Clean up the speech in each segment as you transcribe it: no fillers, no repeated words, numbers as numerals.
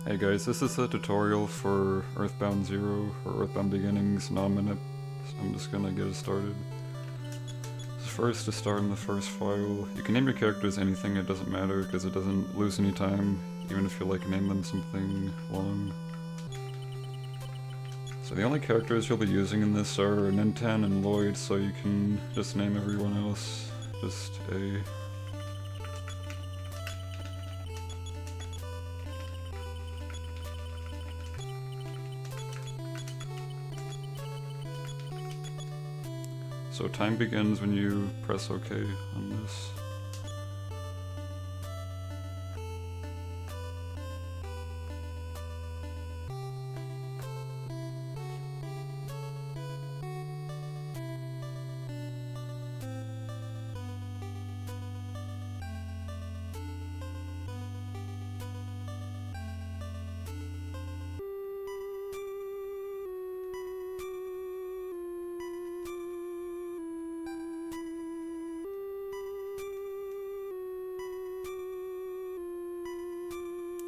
Hey guys, this is a tutorial for EarthBound 0 or EarthBound Beginnings non-Manip, so I'm just gonna get it started. So first, to start in the first file, you can name your characters anything, it doesn't matter because it doesn't lose any time, even if you name them something long. So the only characters you'll be using in this are Nintan and Lloyd, so you can just name everyone else just A. So time begins when you press OK on this.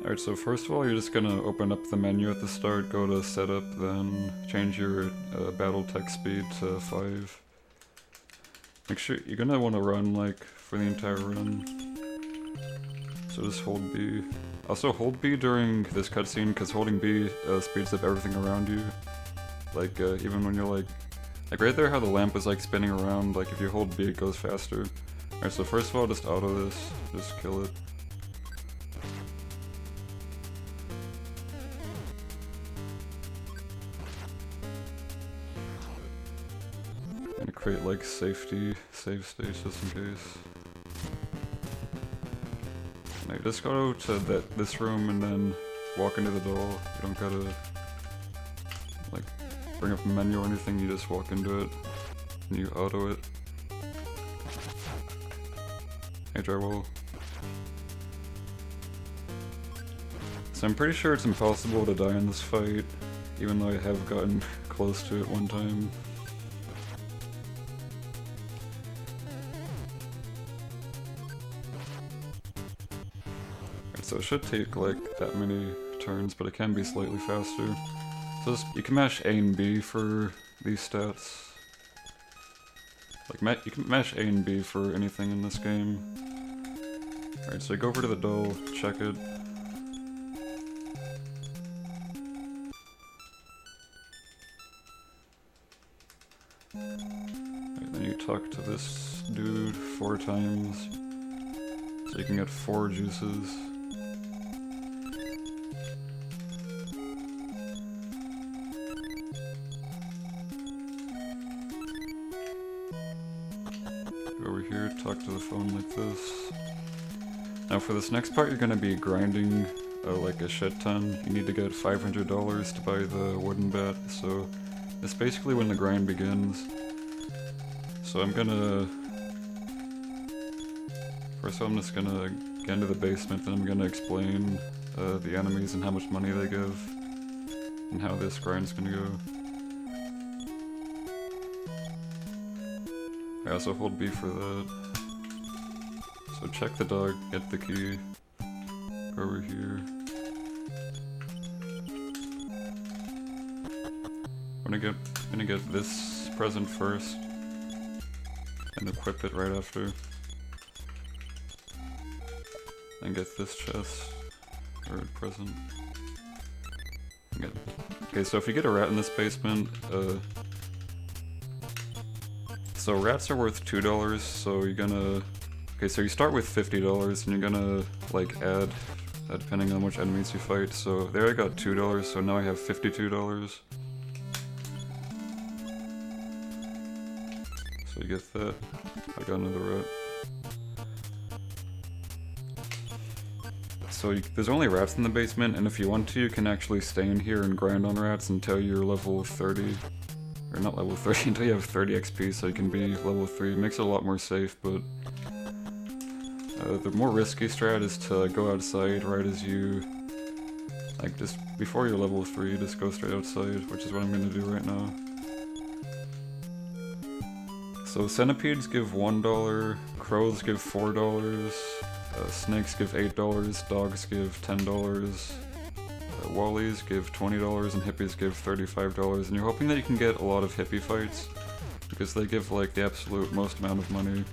Alright, so first of all, you're just gonna open up the menu at the start, go to Setup, then change your battle text speed to 5. Make sure you're gonna want to run for the entire run. So just hold B. Also hold B during this cutscene, because holding B speeds up everything around you. Even when you're right there how the lamp is spinning around, if you hold B it goes faster. Alright, so first of all, just auto this, just kill it. And create safety save states just in case. Now just go to this room and then walk into the door. You don't gotta bring up a menu or anything, you just walk into it and you auto it. Hey drywall. So I'm pretty sure it's impossible to die in this fight, even though I have gotten close to it one time. So it should take that many turns, but it can be slightly faster. So you can mash A and B for these stats. You can mash A and B for anything in this game. Alright, so you go over to the doll, check it. Right, then you talk to this dude 4 times, so you can get 4 juices. Over here, talk to the phone like this. Now for this next part you're gonna be grinding a shit ton. You need to get $500 to buy the wooden bat, so it's basically when the grind begins. So first of all I'm just gonna get into the basement, then I'm gonna explain the enemies and how much money they give, and how this grind's gonna go. I also hold B for that. So check the dog, get the key, go over here. I'm gonna get this present first, and equip it right after. Then get this chest, or present. Okay, so if you get a rat in this basement, so rats are worth $2, so you're gonna... Okay, so you start with $50 and you're gonna add depending on which enemies you fight. So there I got $2, so now I have $52. So you get that. I got another rat. So there's only rats in the basement, and if you want to, you can actually stay in here and grind on rats until you're level 30. Or not level 30, until you have 30 XP, so you can be level 3. It makes it a lot more safe, but the more risky strat is to go outside right as you... just before you're level 3, just go straight outside, which is what I'm gonna do right now. So centipedes give $1, crows give $4, snakes give $8, dogs give $10, Wallies give $20 and hippies give $35, and you're hoping that you can get a lot of hippie fights because they give like the absolute most amount of money.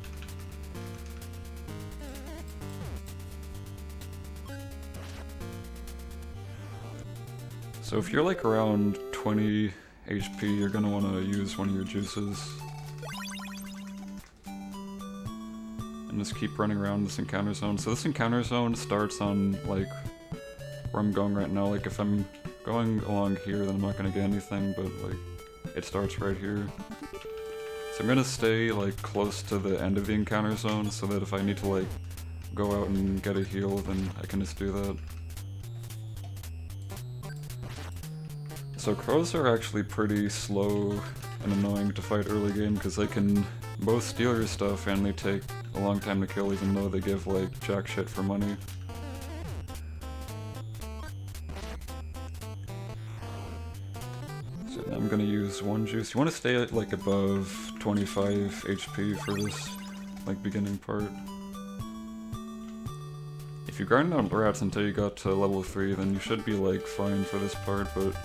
So if you're like around 20 HP, you're gonna want to use one of your juices. And just keep running around this encounter zone. So this encounter zone starts on like where I'm going right now. Like if I'm going along here, then I'm not gonna get anything, but like it starts right here. So I'm gonna stay like close to the end of the encounter zone so that if I need to like go out and get a heal, then I can just do that. So crows are actually pretty slow and annoying to fight early game because they can both steal your stuff and they take a long time to kill even though they give like jack shit for money. So now I'm gonna use one juice. You want to stay at like above 25 HP for this like beginning part. If you grind out rats until you got to level 3, then you should be like fine for this part, but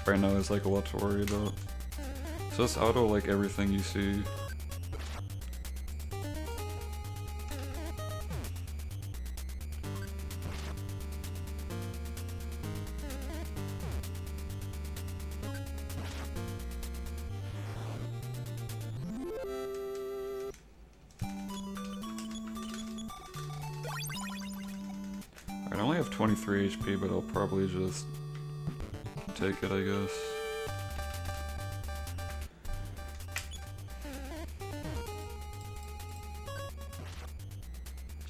right now there's like a lot to worry about. So just auto like everything you see. I only have 23 HP, but I'll probably just take it, I guess.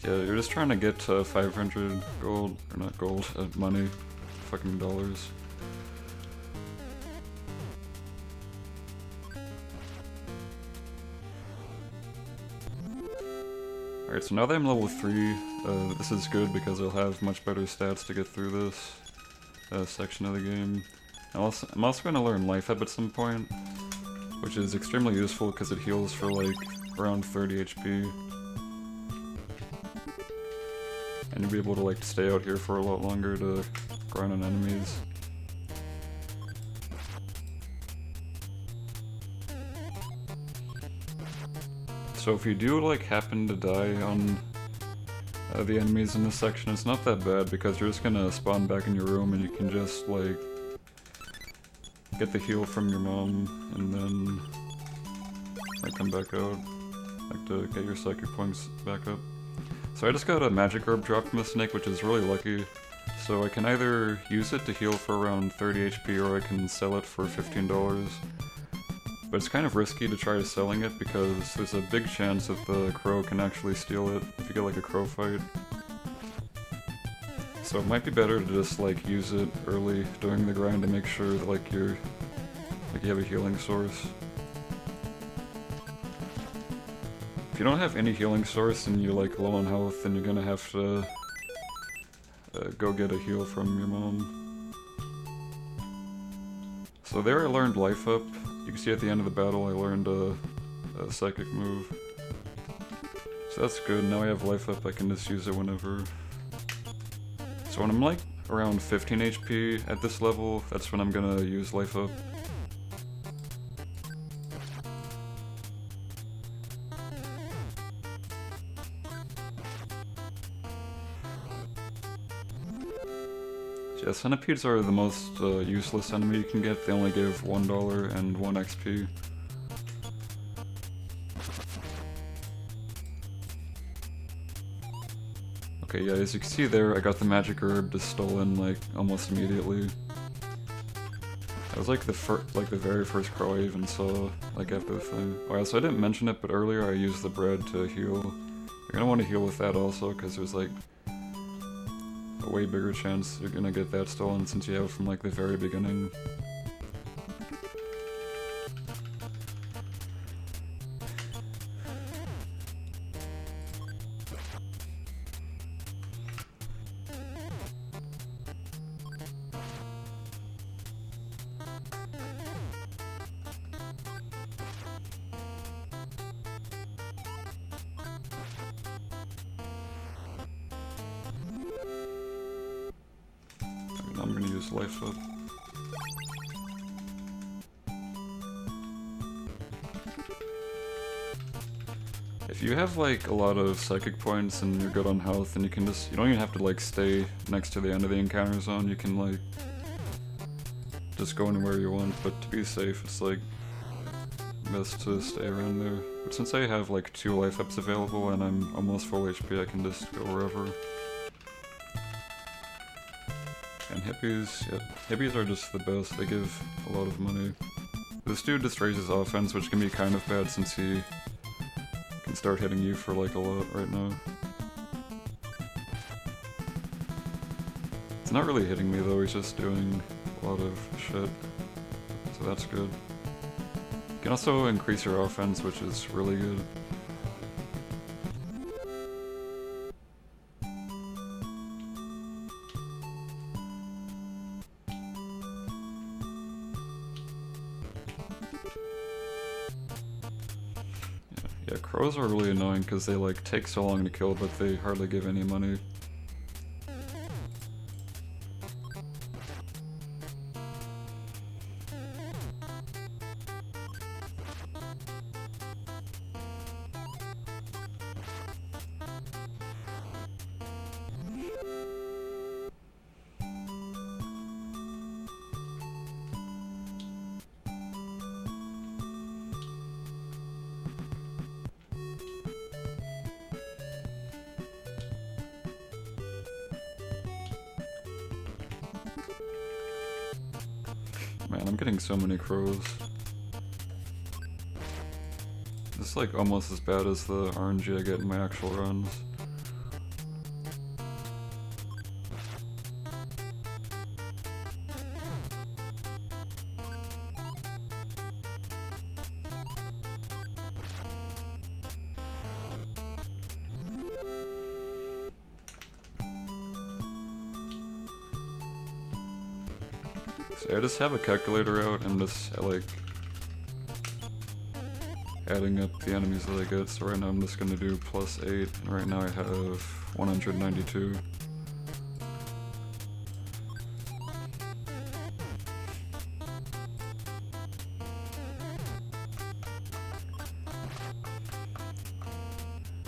Yeah, you're just trying to get to 500 gold, or not gold, money, fucking dollars. Alright, so now that I'm level 3, this is good because I'll have much better stats to get through this section of the game. I'm also going to learn Life Hub at some point, which is extremely useful because it heals for like around 30 HP. And you'll be able to like stay out here for a lot longer to grind on enemies. So if you do like happen to die on the enemies in this section, it's not that bad because you're just gonna spawn back in your room and you can just like get the heal from your mom and then like come back out, like to get your psychic points back up. So I just got a magic herb drop from a snake, which is really lucky. So I can either use it to heal for around 30 HP or I can sell it for $15. But it's kind of risky to try selling it because there's a big chance that the crow can actually steal it if you get like a crow fight. So it might be better to just like use it early during the grind to make sure that like you have a healing source. If you don't have any healing source and you're like low on health, then you're gonna have to go get a heal from your mom. So there I learned Life Up. You can see at the end of the battle I learned a psychic move. So that's good, now I have Life Up, I can just use it whenever. So when I'm like around 15 HP at this level, that's when I'm gonna use Life Up. Yeah, centipedes are the most useless enemy you can get. They only give $1 and 1 XP. Okay, yeah, as you can see there, I got the magic herb just stolen like almost immediately. That was like the very first crow I even saw like after the thing. Alright, so I didn't mention it, but earlier I used the bread to heal. You're gonna want to heal with that also, because there's like a way bigger chance you're gonna get that stolen since you have it from like the very beginning. I'm gonna use life up. If you have like a lot of psychic points and you're good on health, then you can just, you don't even have to like stay next to the end of the encounter zone, you can like just go anywhere you want, but to be safe it's like best to stay around there. But since I have like 2 life ups available and I'm almost full HP, I can just go wherever. And hippies, yeah, hippies are just the best, they give a lot of money. This dude just raises offense, which can be kind of bad since he can start hitting you for like a lot right now. It's not really hitting me though, he's just doing a lot of shit. So that's good. You can also increase your offense, which is really good. Yeah, crows are really annoying because they like take so long to kill, but they hardly give any money. Man, I'm getting so many crows. This is like almost as bad as the RNG I get in my actual runs. So I just have a calculator out and just like adding up the enemies that I get. So right now I'm just gonna do +8, and right now I have 192.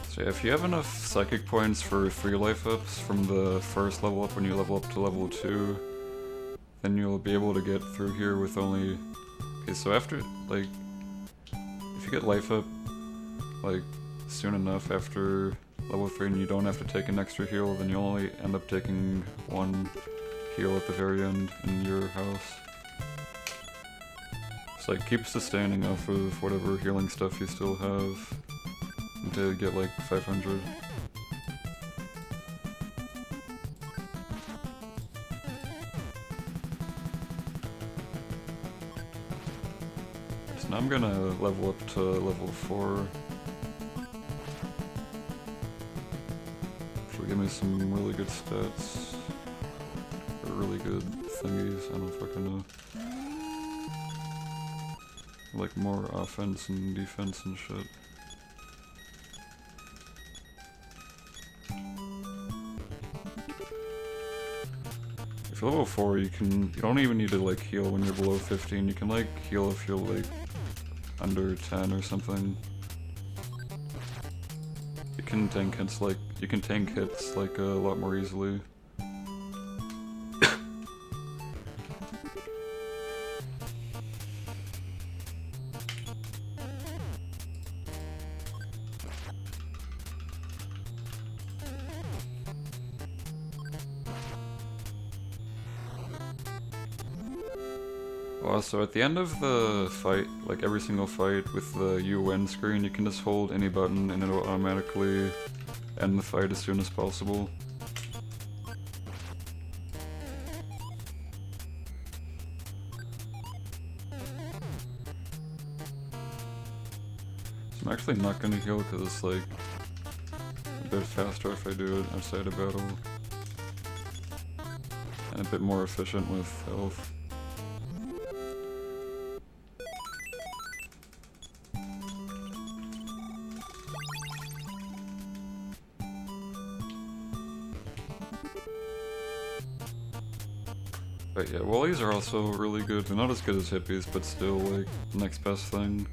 So yeah, if you have enough psychic points for 3 life ups from the first level up when you level up to level 2, then you'll be able to get through here with only... Okay, so after, like, if you get life up, like, soon enough after level 3 and you don't have to take an extra heal, then you'll only end up taking 1 heal at the very end in your house. So like, keep sustaining off of whatever healing stuff you still have until you get like 500. So now I'm gonna level up to level 4. Which will give me some really good stats. Or really good thingies, I don't fucking know. Like more offense and defense and shit. If you're level 4, you don't even need to like heal when you're below 15. You can like heal if you're like under 10 or something. You can tank hits like a lot more easily. So at the end of the fight, like every single fight with the you win screen, you can just hold any button and it'll automatically end the fight as soon as possible. So I'm actually not gonna heal because it's like a bit faster if I do it outside of battle. And a bit more efficient with health. But yeah, Woolies are also really good. They're not as good as hippies, but still, like, next best thing.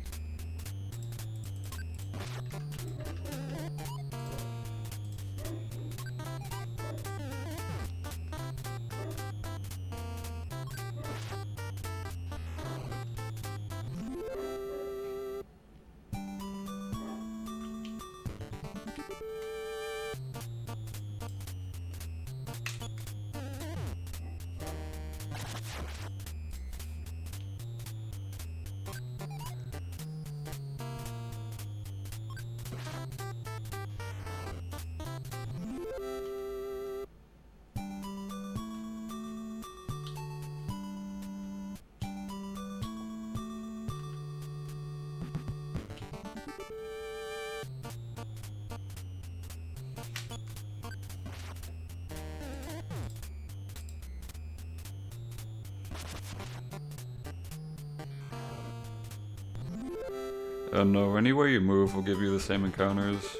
No, anywhere you move will give you the same encounters.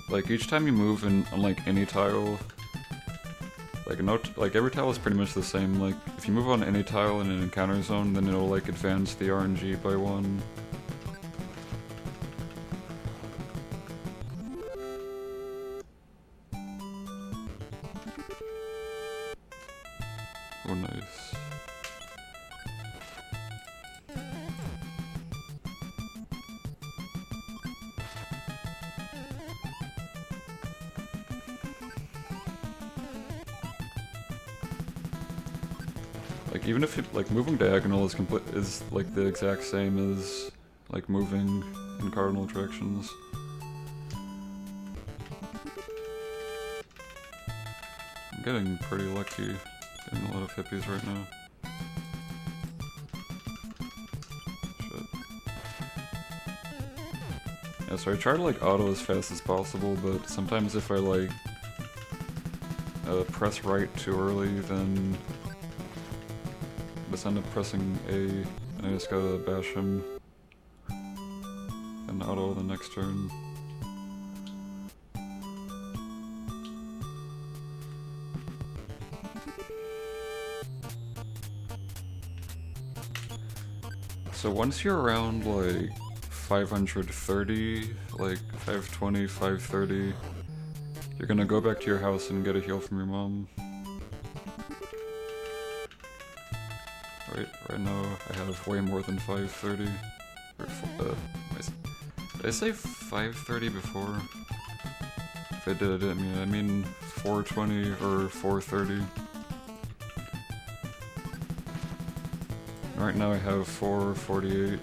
Like, each time you move on like any tile, like every tile is pretty much the same. Like, if you move on any tile in an encounter zone, then it'll like advance the RNG by 1. Oh, nice. Like, even if like moving diagonal is like the exact same as like moving in cardinal directions. I'm getting pretty lucky getting a lot of hippies right now. Shit. Yeah, so I try to like auto as fast as possible, but sometimes if I like press right too early, then I just end up pressing A, and I just gotta bash him and auto the next turn. So once you're around like 530, like 520, 530, you're gonna go back to your house and get a heal from your mom. Right now I have way more than 530. Did I say 530 before? If I did, I mean 420 or 430. Right now I have 448.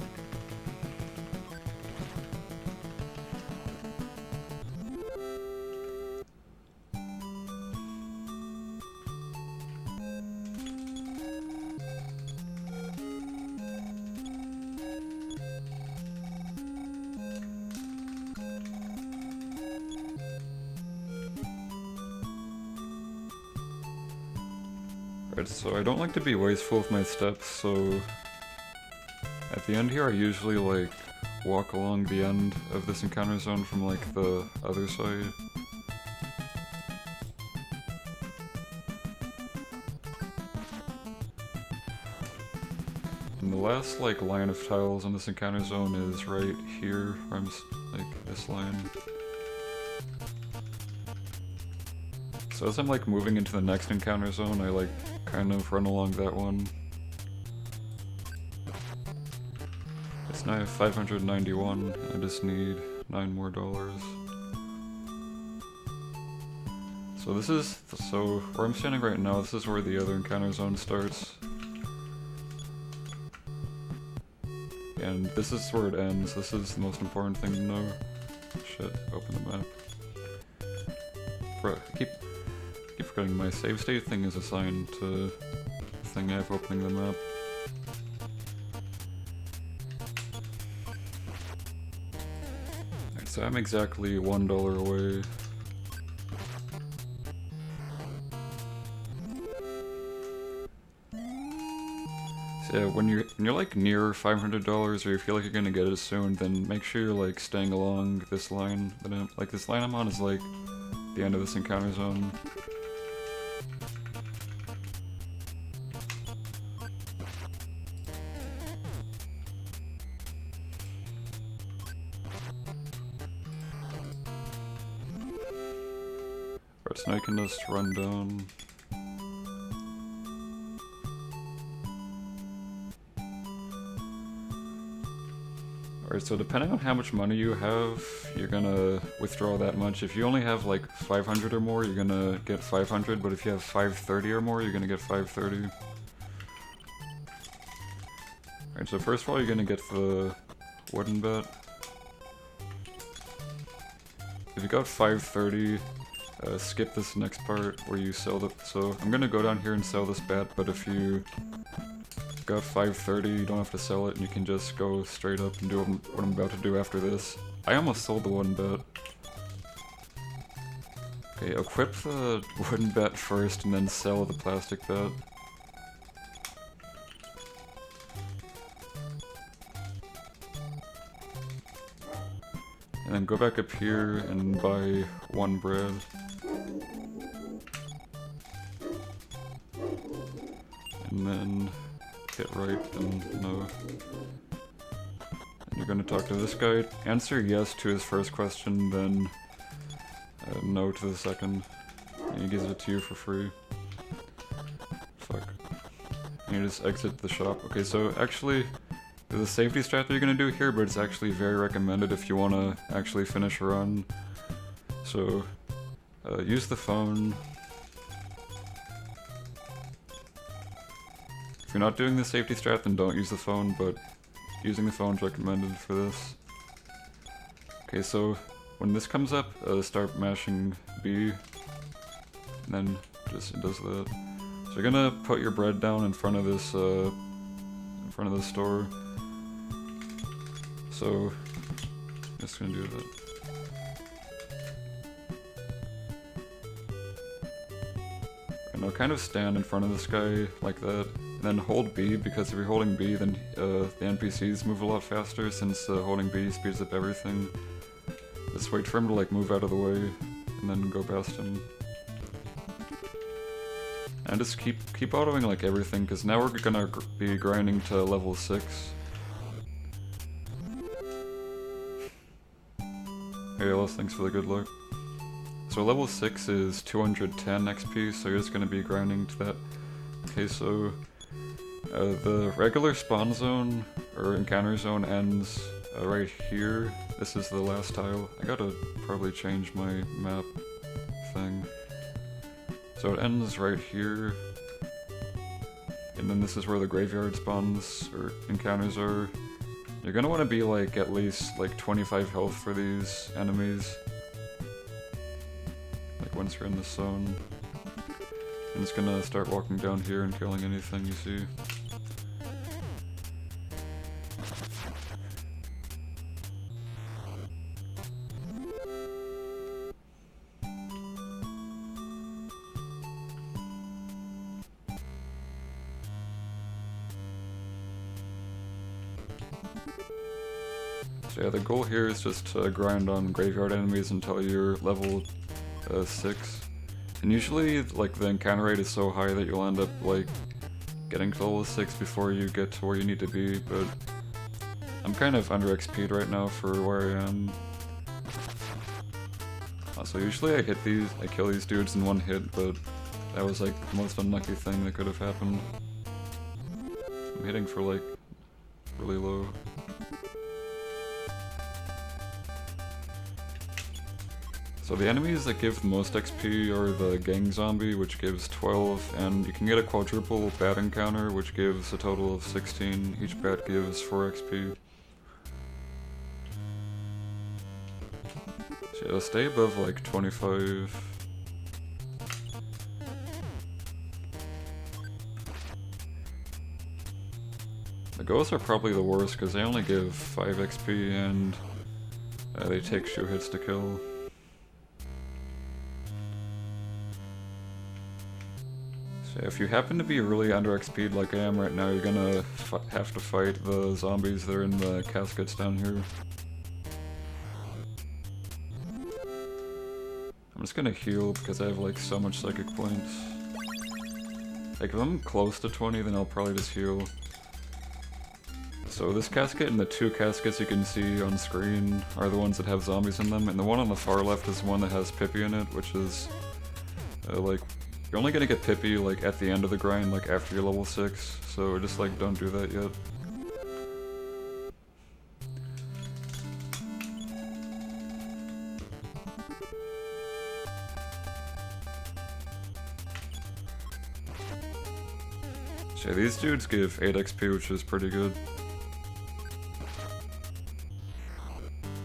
Right, so I don't like to be wasteful with my steps, so at the end here I usually like walk along the end of this encounter zone from like the other side. And the last like line of tiles on this encounter zone is right here, where I'm like this line. So as I'm like moving into the next encounter zone, I like kind of run along that one. It's now 591, I just need $9 more. So this is, so where I'm standing right now, this is where the other encounter zone starts. And this is where it ends, this is the most important thing to know. Shit, open the map. Bro, I keep forgetting my save state thing is assigned to the thing I have opening the map. Alright, so I'm exactly $1 away. So yeah, when you're like near $500 or you feel like you're gonna get it soon, then make sure you're like staying along this line. Like this line I'm on is like the end of this encounter zone. Alright, so now you can just run down. Alright, so depending on how much money you have, you're gonna withdraw that much. If you only have like 500 or more, you're gonna get 500, but if you have 530 or more, you're gonna get 530. Alright, so first of all, you're gonna get the wooden bet. If you got 530, skip this next part where you sell the... So I'm gonna go down here and sell this bat, but if you got 530, you don't have to sell it, and you can just go straight up and do what I'm about to do after this. I almost sold the wooden bat. Okay, equip the wooden bat first, and then sell the plastic bat. And then go back up here and buy 1 bread. And then hit right and no. And you're gonna talk to this guy. Answer yes to his first question, then no to the second. And he gives it to you for free. Fuck. And you just exit the shop. Okay, so actually, there's a safety strat that you're gonna do here, but it's actually very recommended if you wanna actually finish a run. So, use the phone. If you're not doing the safety strat, then don't use the phone, but using the phone is recommended for this. Okay, so when this comes up, start mashing B, and then just it does that. So you're gonna put your bread down in front of this, store. So, just gonna do that. And I'll kind of stand in front of this guy like that, and then hold B, because if you're holding B, then the NPCs move a lot faster, since holding B speeds up everything. Just wait for him to like move out of the way, and then go past him. And just keep autoing like everything, because now we're gonna be grinding to level 6. Hey Alice, thanks for the good luck. So level 6 is 210 XP, so you're just gonna be grinding to that. Okay, so the regular spawn zone, or encounter zone, ends right here. This is the last tile. I gotta probably change my map thing. So it ends right here. And then this is where the graveyard spawns, or encounters are. You're gonna want to be like at least like 25 health for these enemies. Like once you're in this zone. I'm just gonna start walking down here and killing anything you see. So yeah, the goal here is just to grind on graveyard enemies until you're level 6. And usually, like, the encounter rate is so high that you'll end up, like, getting to level 6 before you get to where you need to be, but I'm kind of under XP'd right now for where I am. So usually I kill these dudes in one hit, but that was, like, the most unlucky thing that could have happened. I'm hitting for, like, really low. So the enemies that give the most XP are the gang zombie, which gives 12, and you can get a quadruple bat encounter, which gives a total of 16. Each bat gives 4 XP. So yeah, stay above like 25. The ghosts are probably the worst because they only give 5 XP and they take 2 hits to kill. So if you happen to be really under XP'd like I am right now, you're gonna have to fight the zombies that are in the caskets down here. I'm just gonna heal because I have like so much psychic points. Like if I'm close to 20, then I'll probably just heal. So this casket and the two caskets you can see on screen are the ones that have zombies in them, and the one on the far left is one that has Pippi in it, which is like, you're only gonna get Pippi like at the end of the grind, like after you're level 6, so just like don't do that yet. So yeah, these dudes give 8 XP, which is pretty good.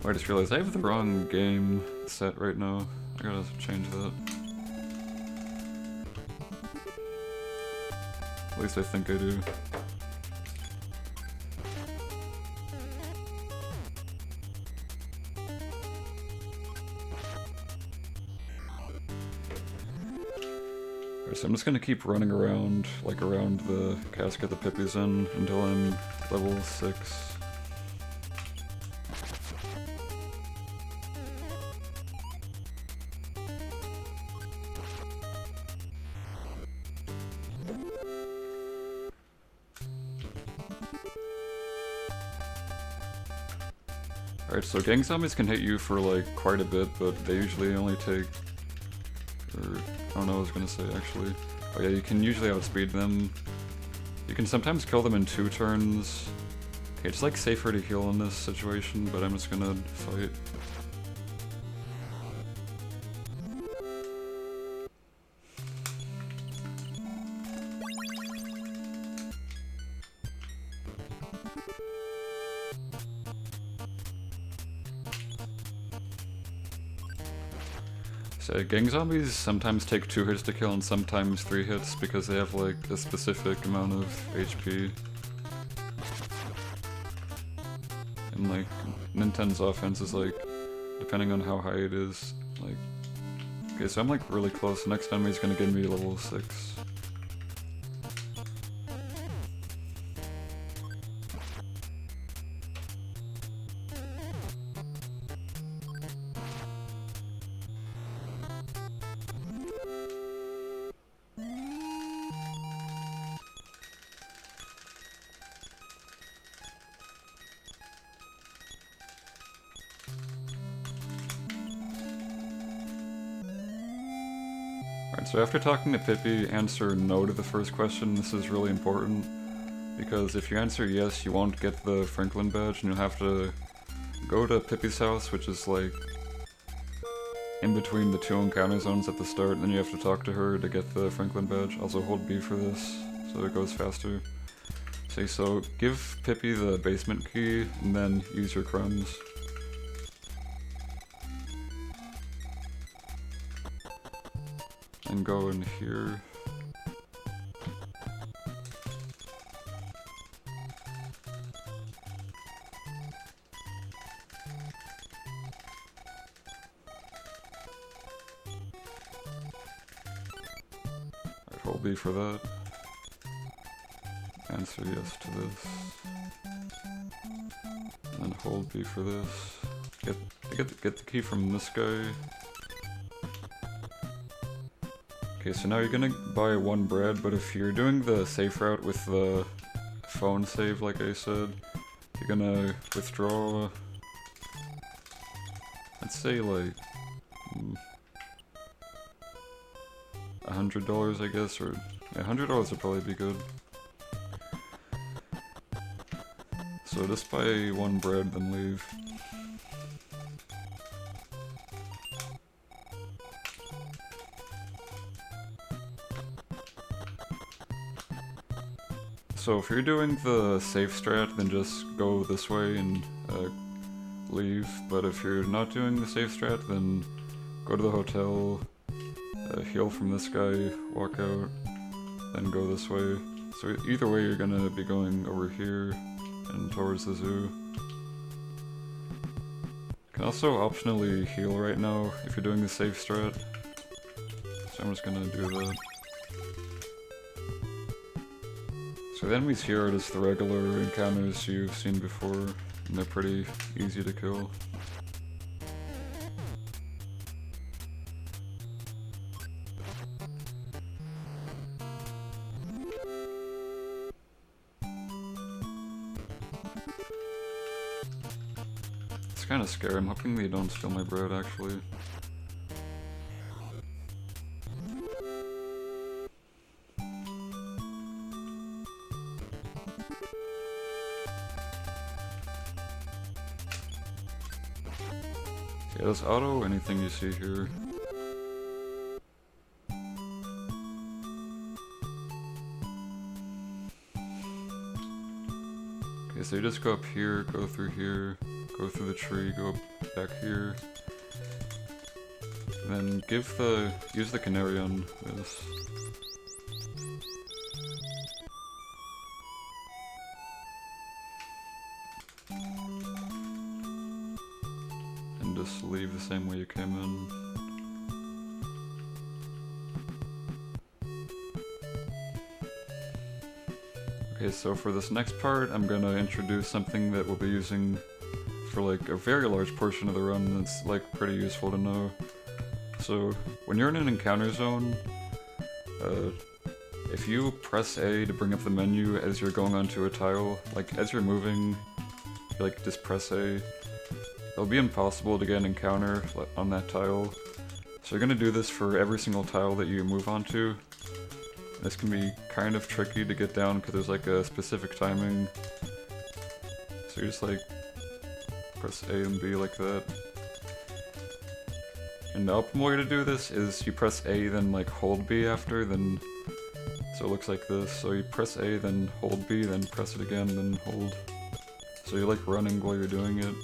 I just realized I have the wrong game set right now. I gotta change that. At least I think I do. Alright, so I'm just gonna keep running around, like around the casket that Pippi's in, until I'm level 6. Alright, so gang zombies can hit you for like quite a bit, but they usually only take, or I don't know what I was gonna say actually. Oh yeah, you can usually outspeed them. You can sometimes kill them in 2 turns. Okay, it's like safer to heal in this situation, but I'm just gonna fight. So gang zombies sometimes take 2 hits to kill and sometimes 3 hits because they have like a specific amount of HP. And like Nintendo's offense is like, depending on how high it is, like, okay, so I'm like really close. Next time he's gonna get me level 6. Alright, so after talking to Pippi, answer no to the first question. This is really important, because if you answer yes, you won't get the Franklin badge, and you'll have to go to Pippi's house, which is like in between the 2 encounter zones at the start, and then you have to talk to her to get the Franklin badge. Also hold B for this, so it goes faster. So give Pippi the basement key, and then use your crumbs. And go in here. Alright, hold B for that. Answer yes to this. And then hold B for this. Get the key from this guy. Okay, so now you're gonna buy 1 bread, but if you're doing the safe route with the phone save, like I said, you're gonna withdraw, let's say like $100, I guess, or yeah, $100 would probably be good. So just buy 1 bread, then leave. So if you're doing the safe strat, then just go this way and leave. But if you're not doing the safe strat, then go to the hotel, heal from this guy, walk out, then go this way. So either way, you're gonna be going over here and towards the zoo. You can also optionally heal right now if you're doing the safe strat. So I'm just gonna do that. So the enemies here are just the regular encounters you've seen before, and they're pretty easy to kill. It's kind of scary. I'm hoping they don't steal my bread, actually. Yeah, let's auto anything you see here. Okay, so you just go up here, go through here, go through the tree, go back here. And then use the canary on this. And just leave the same way you came in. Okay, so for this next part, I'm gonna introduce something that we'll be using for like a very large portion of the run that's like pretty useful to know. So, when you're in an encounter zone, if you press A to bring up the menu as you're going onto a tile, like as you're moving, like just press A, it'll be impossible to get an encounter on that tile. So you're gonna do this for every single tile that you move onto. This can be kind of tricky to get down because there's like a specific timing. So you just like press A and B like that. And the optimal way to do this is you press A then like hold B after, then so it looks like this. So you press A then hold B, then press it again, then hold. So you're like running while you're doing it.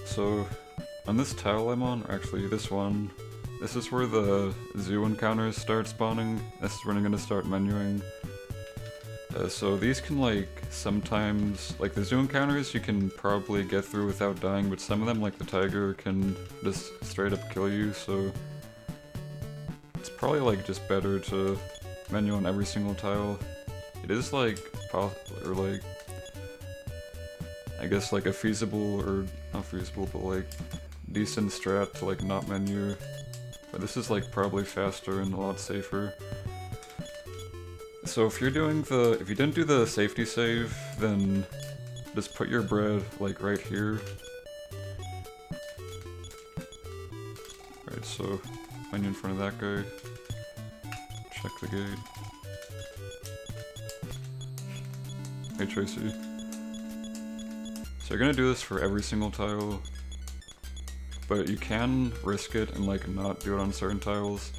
So on this tile I'm on, or actually this one, this is where the zoo encounters start spawning. This is when I'm gonna start menuing. So these can like sometimes, like the zoo encounters you can probably get through without dying, but some of them like the tiger can just straight up kill you, so it's probably like just better to menu on every single tile. It is like, or like, I guess like a feasible, or not feasible, but like decent strat to like not menu. But this is like probably faster and a lot safer. So if you didn't do the safety save, then just put your bread like right here. Right, so menu in front of that guy. Check the gate. Hey Tracy. So you're gonna do this for every single tile, but you can risk it and like not do it on certain tiles.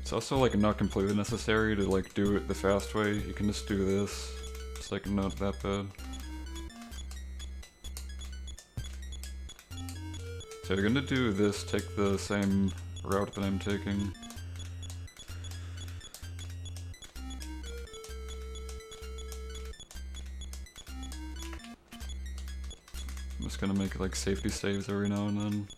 It's also like not completely necessary to like do it the fast way. You can just do this. It's like not that bad. So you're gonna do this, take the same route that I'm taking. I'm just gonna make like safety saves every now and then.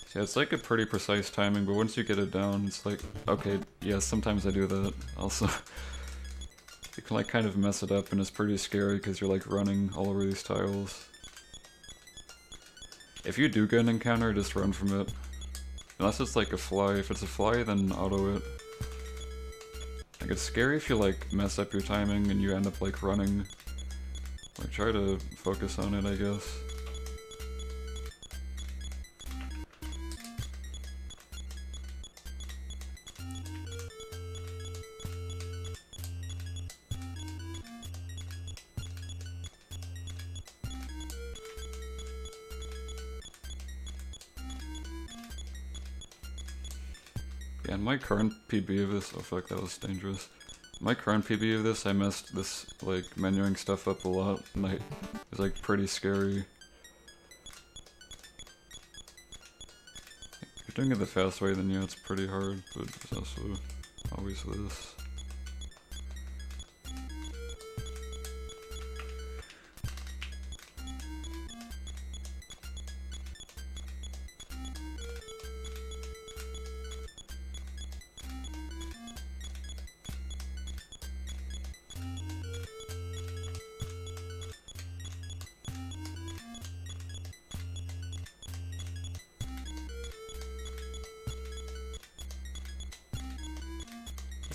So yeah, it's like a pretty precise timing, but once you get it down, it's like, okay, yeah, sometimes I do that also. You can like kind of mess it up and it's pretty scary because you're like running all over these tiles. If you do get an encounter, just run from it. Unless it's like a fly. If it's a fly, then auto it. Like it's scary if you like mess up your timing and you end up like running. Like try to focus on it, I guess. Yeah, in my current PB of this, oh fuck, that was dangerous. My current PB of this, I messed this, like, menuing stuff up a lot, and it was, like, pretty scary. If you're doing it the fast way, then yeah, it's pretty hard, but there's also always this.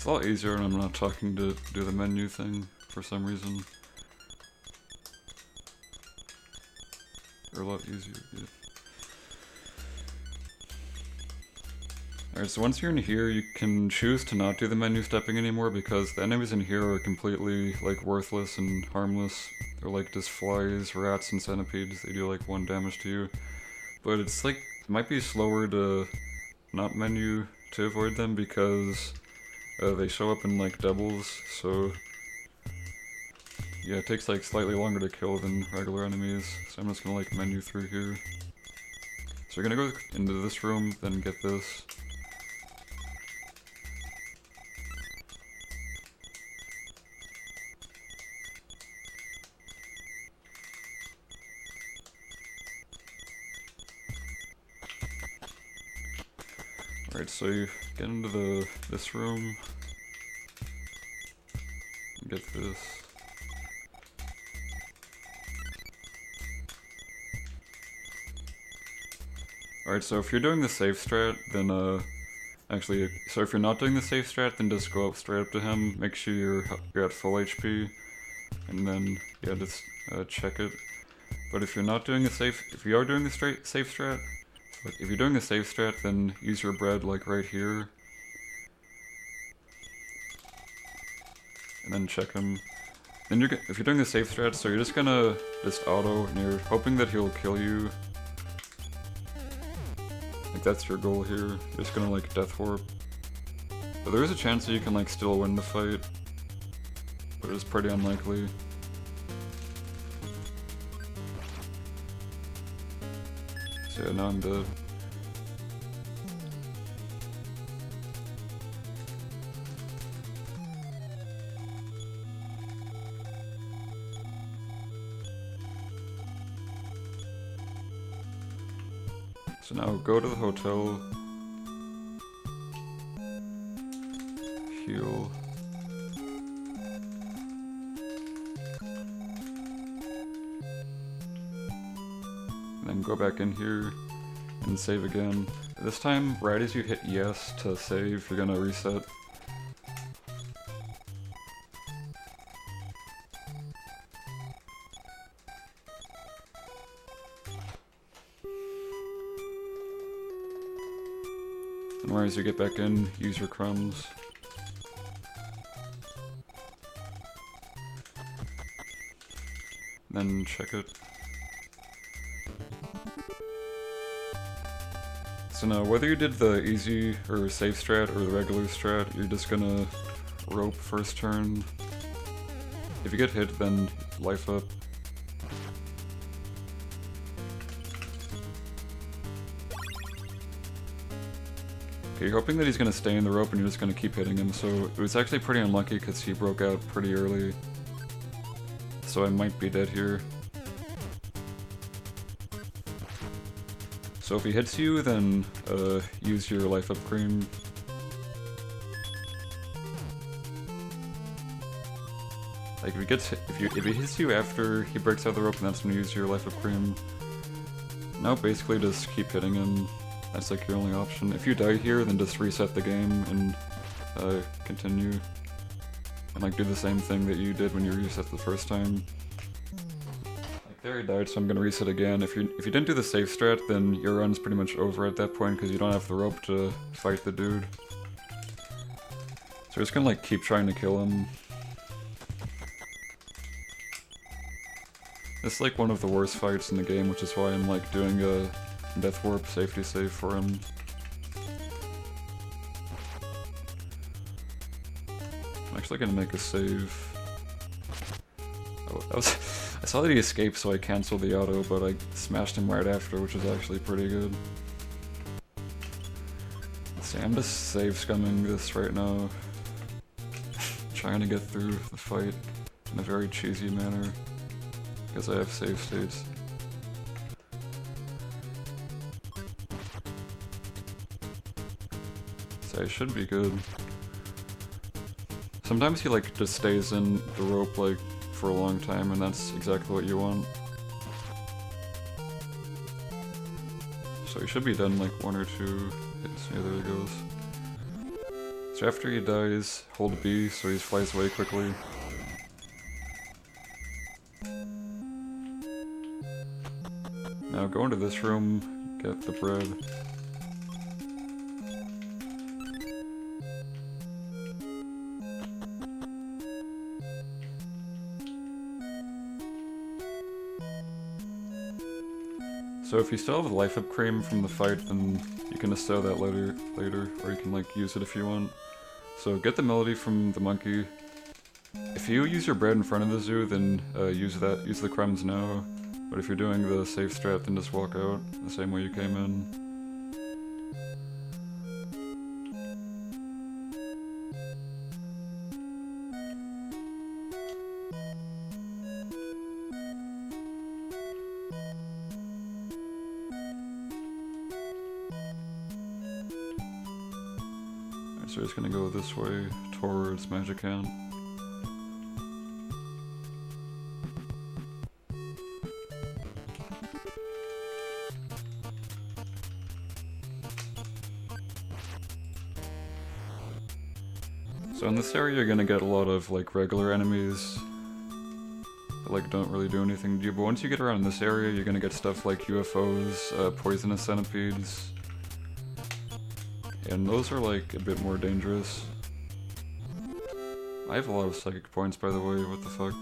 It's a lot easier when I'm not talking to do the menu thing for some reason. Or a lot easier, yeah. Alright, so once you're in here, you can choose to not do the menu stepping anymore because the enemies in here are completely, like, worthless and harmless. They're like just flies, rats, and centipedes. They do like 1 damage to you. But it's like, it might be slower to not menu to avoid them because they show up in like doubles, so yeah, it takes like slightly longer to kill than regular enemies. So I'm just gonna like menu through here. So you're gonna go into this room, then get this. Alright, so you get into this room, get this. Alright, so if you're doing the safe strat, then actually, so if you're not doing the safe strat, then just go up straight up to him, make sure you're at full HP, and then, yeah, just check it. But if you're not doing the safe, if you are doing the safe strat, like, if you're doing a safe strat, then use your bread, like, right here. And then check him. Then if you're doing the safe strat, so you're just gonna just auto, and you're hoping that he'll kill you. Like, that's your goal here. You're just gonna, like, death warp. But there is a chance that you can, like, still win the fight. But it's pretty unlikely. So yeah, now I'm dead. So now go to the hotel. Heal. Then go back in here and save again. This time, right as you hit yes to save, you're gonna reset. And right as you get back in, use your crumbs. Then check it. So now, whether you did the easy or safe strat or the regular strat, you're just gonna rope first turn. If you get hit, then life up. Okay, you're hoping that he's gonna stay in the rope and you're just gonna keep hitting him, so it was actually pretty unlucky because he broke out pretty early. So I might be dead here. So if he hits you, then use your life up cream. Like if he hits you after he breaks out of the rope, then that's when you use your life up cream. Now basically just keep hitting him. That's like your only option. If you die here, then just reset the game and continue. And like do the same thing that you did when you reset the first time. There he died, so I'm gonna reset again. If you didn't do the safe strat, then your run's pretty much over at that point because you don't have the rope to fight the dude. So we're just gonna like keep trying to kill him. It's like one of the worst fights in the game, which is why I'm like doing a death warp safety save for him. I'm actually gonna make a save. Oh, that was I saw that he escaped, so I canceled the auto, but I smashed him right after, which was actually pretty good. Let's see, I'm just save scumming this right now. Trying to get through the fight in a very cheesy manner, because I have save states. So I should be good. Sometimes he like just stays in the rope like for a long time, and that's exactly what you want. So he should be done like 1 or 2 hits. Yeah, there he goes. So after he dies, hold B so he flies away quickly. Now go into this room, get the bread. So if you still have the life up cream from the fight, then you can just sell that later, or you can like use it if you want. So get the melody from the monkey. If you use your bread in front of the zoo, then use the crumbs now. But if you're doing the safe strat, then just walk out the same way you came in. So we're just gonna go this way towards Magic Hand. So in this area you're gonna get a lot of like regular enemies that like don't really do anything to you, but once you get around this area you're gonna get stuff like UFOs, poisonous centipedes, and those are like a bit more dangerous. I have a lot of psychic points, by the way, what the fuck.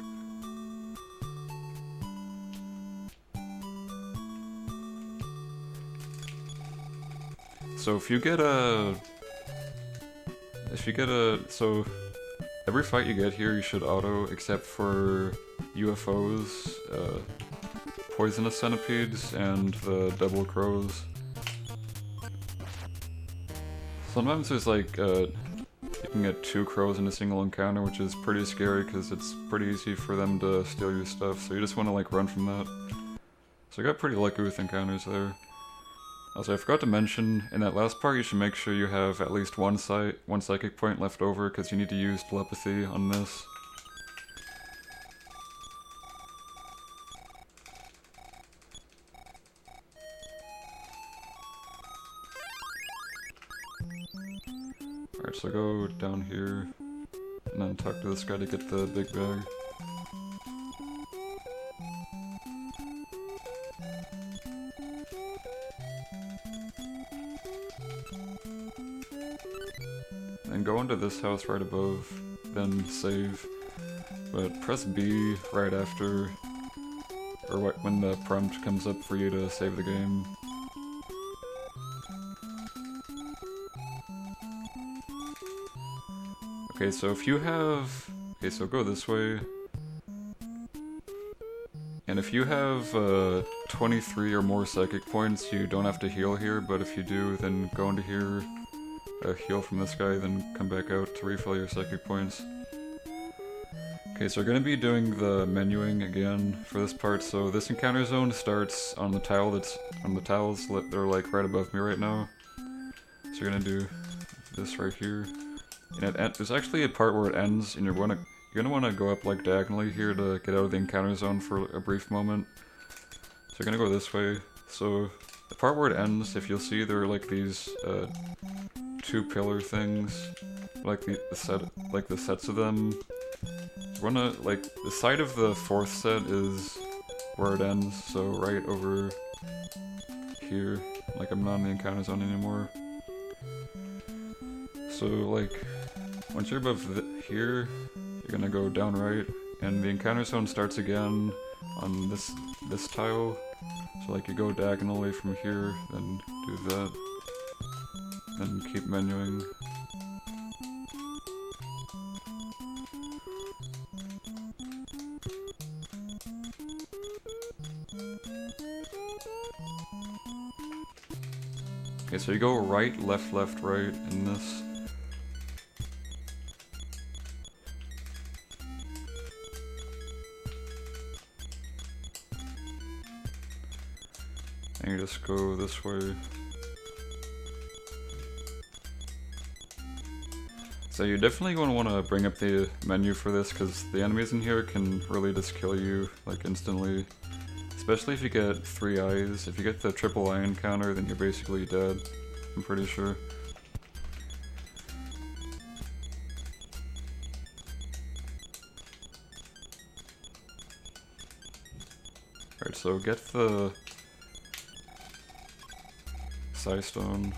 So if you get a... So every fight you get here you should auto, except for UFOs, poisonous centipedes, and the double crows. Sometimes there's like, you can get 2 crows in a single encounter, which is pretty scary because it's pretty easy for them to steal your stuff, so you just want to like run from that. So I got pretty lucky with encounters there. Also, I forgot to mention, in that last part you should make sure you have at least one psychic point left over because you need to use telepathy on this. Alright, so go down here, and then talk to this guy to get the big bag. And go into this house right above, then save. But press B right after, or when the prompt comes up for you to save the game. Okay, so if you have... Okay, so go this way. And if you have 23 or more psychic points, you don't have to heal here, but if you do, then go into here, heal from this guy, then come back out to refill your psychic points. Okay, so we're going to be doing the menuing again for this part. So this encounter zone starts on the tile that's on the tiles that are like right above me right now. So you're going to do this right here. And there's actually a part where it ends, and you're gonna want to go up like diagonally here to get out of the encounter zone for a brief moment. So you're gonna go this way. So the part where it ends, if you'll see, there are like these 2 pillar things, like the sets of them. You wanna like the side of the 4th set is where it ends. So right over here. Like I'm not in the encounter zone anymore. So like once you're above here, you're gonna go down right, and the encounter zone starts again on this tile. So like you go diagonally from here, then do that, then keep menuing. Okay, so you go right, left, right in this. And you just go this way. So you're definitely going to want to bring up the menu for this, because the enemies in here can really just kill you like instantly. Especially if you get 3 eyes. If you get the triple eye encounter, then you're basically dead, I'm pretty sure. Alright, so get the Psi Stone.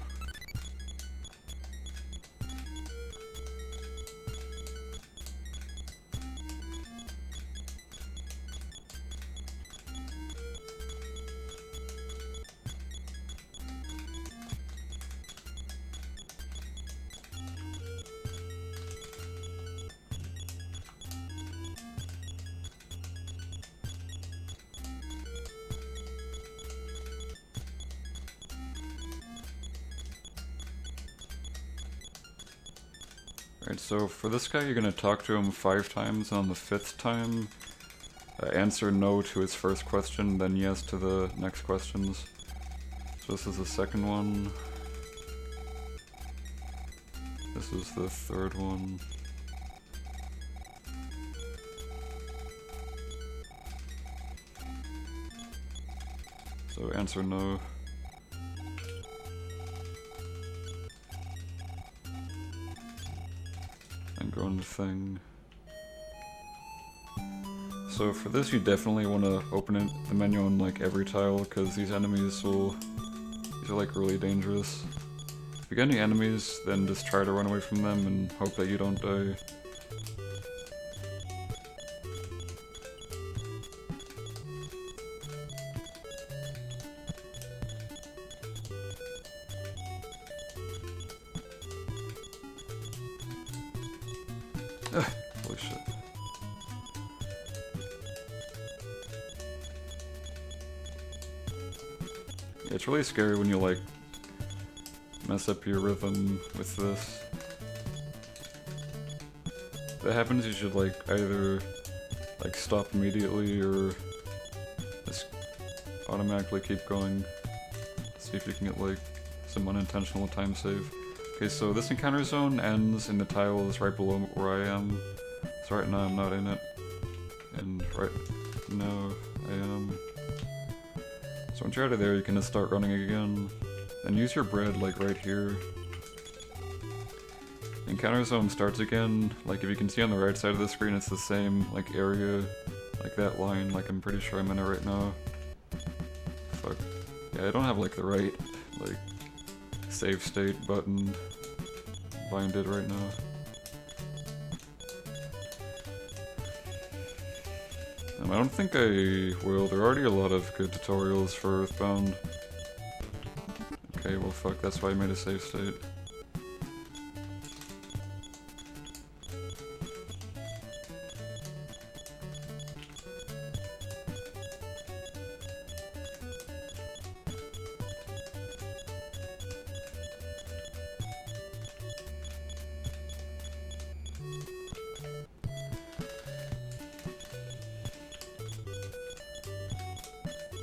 Alright, so for this guy, you're gonna talk to him 5 times, and on the 5th time, answer no to his first question, then yes to the next questions. So this is the second one. This is the third one. So answer no. And go into thing. So for this you definitely want to open it, the menu on like every tile, because these enemies will, these are like really dangerous. If you get any enemies, then just try to run away from them and hope that you don't die. Holy shit. Yeah, it's really scary when you like mess up your rhythm with this. If that happens, you should like either like stop immediately or just automatically keep going. See if you can get like some unintentional time save. Okay, so this encounter zone ends in the tiles right below where I am. So right now I'm not in it. And right now I am. So once you're out of there, you can just start running again. And use your bread like right here. The encounter zone starts again. Like if you can see on the right side of the screen, it's the same like area, like that line. Like I'm pretty sure I'm in it right now. Fuck. Yeah, I don't have like the right like save state button binded right now. I don't think I will. There are already a lot of good tutorials for EarthBound. Okay, well fuck, that's why I made a save state.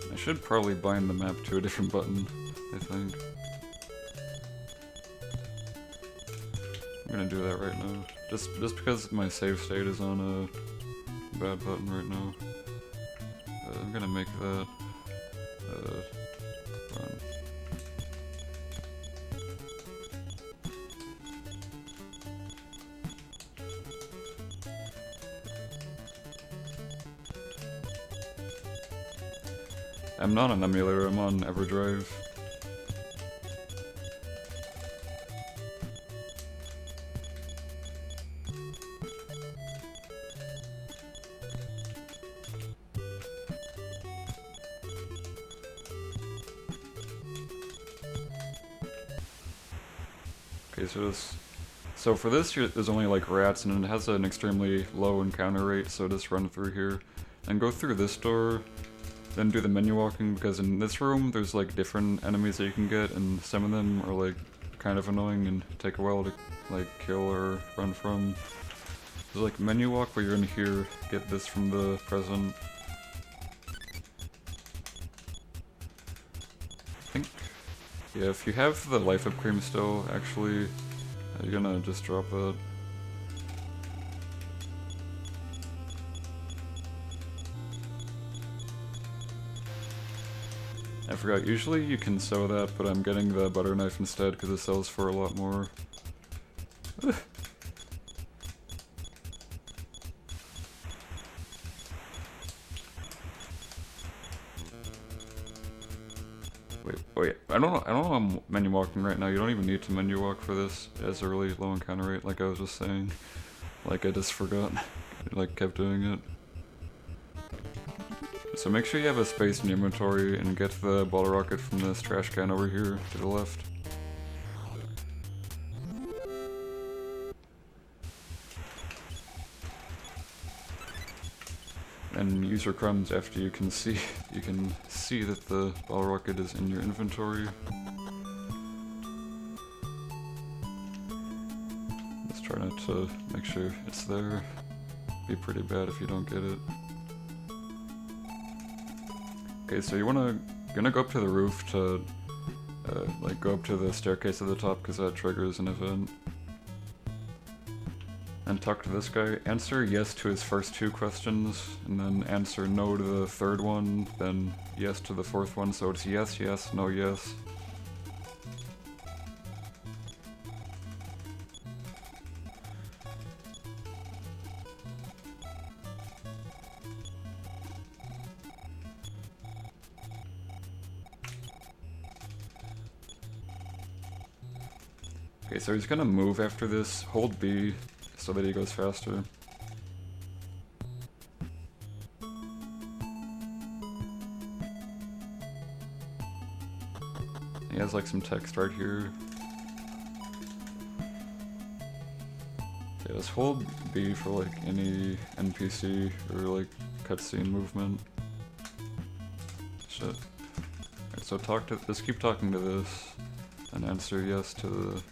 I should probably bind the map to a different button, I think. I'm gonna do that right now. Just because my save state is on a bad button right now. I'm gonna make that run. I'm not on emulator, I'm on EverDrive. Okay, so for this, there's only like rats, and it has an extremely low encounter rate, so just run through here. And go through this door, then do the menu walking, because in this room, there's like different enemies that you can get, and some of them are like kind of annoying and take a while to like kill or run from. There's like menu walk where you're in here, get this from the present. I think, yeah, if you have the life up cream still, actually, you're gonna just drop that. I forgot, usually you can sew that, but I'm getting the butter knife instead because it sells for a lot more. Wait. I don't know. I'm menu walking right now. You don't even need to menu walk for this. It has a really low encounter rate, like I was just saying. Like I just forgot. Like kept doing it. So make sure you have a space in your inventory and get the bottle rocket from this trash can over here to the left. And use your crumbs after you can see that the bottle rocket is in your inventory. Just try not to make sure it's there. Be pretty bad if you don't get it. Okay, so gonna go up to the roof to like go up to the staircase at the top because that triggers an event. And talk to this guy. Answer yes to his first 2 questions, and then answer no to the 3rd one, then yes to the 4th one, so it's yes, yes, no, yes. Okay, so he's gonna move after this. Hold B so that he goes faster. He has like some text right here. Yeah, just hold B for like any NPC or like cutscene movement. Shit. Alright, so just keep talking to this and answer yes to the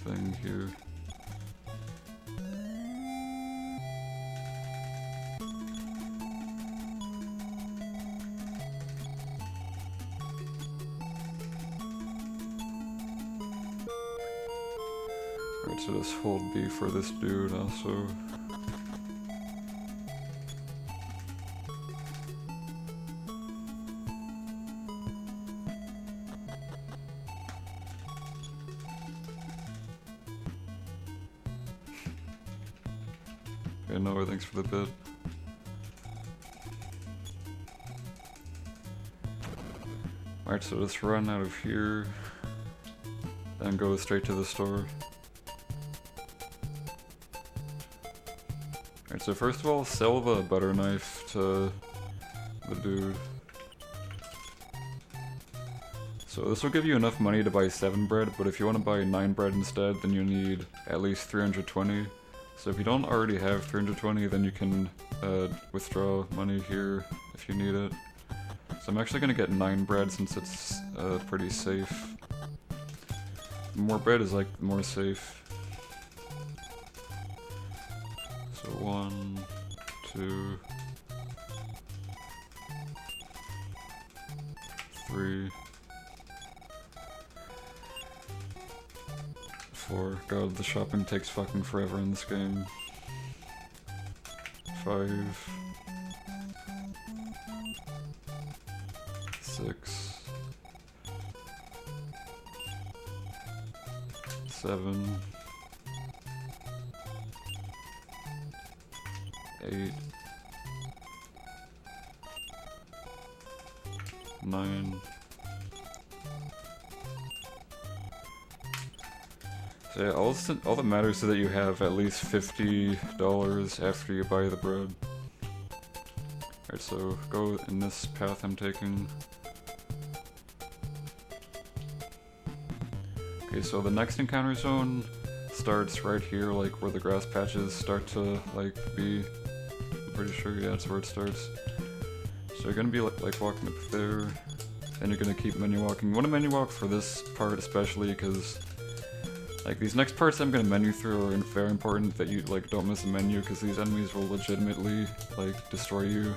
thing here. Alright, so just hold B for this dude also. Okay, no other thanks for the bit. Alright, so just run out of here, then go straight to the store. Alright, so first of all, sell the butter knife to the dude. So this will give you enough money to buy 7 bread, but if you want to buy 9 bread instead, then you need at least 320. So if you don't already have 320, then you can withdraw money here if you need it. So I'm actually gonna get 9 bread since it's pretty safe. More bread is like more safe. So 1, 2, 3, 4. God, the shopping takes fucking forever in this game. 5, 6, 7, 8, 9. So yeah, all that matters is that you have at least $50 after you buy the bread. Alright, so go in this path I'm taking. Okay, so the next encounter zone starts right here, like where the grass patches start to like be. I'm pretty sure, yeah, that's where it starts. So you're gonna be like walking up there, and you're gonna keep menu walking. You wanna menu walk for this part especially because like these next parts I'm gonna menu through are very important that you like don't miss a menu because these enemies will legitimately like destroy you.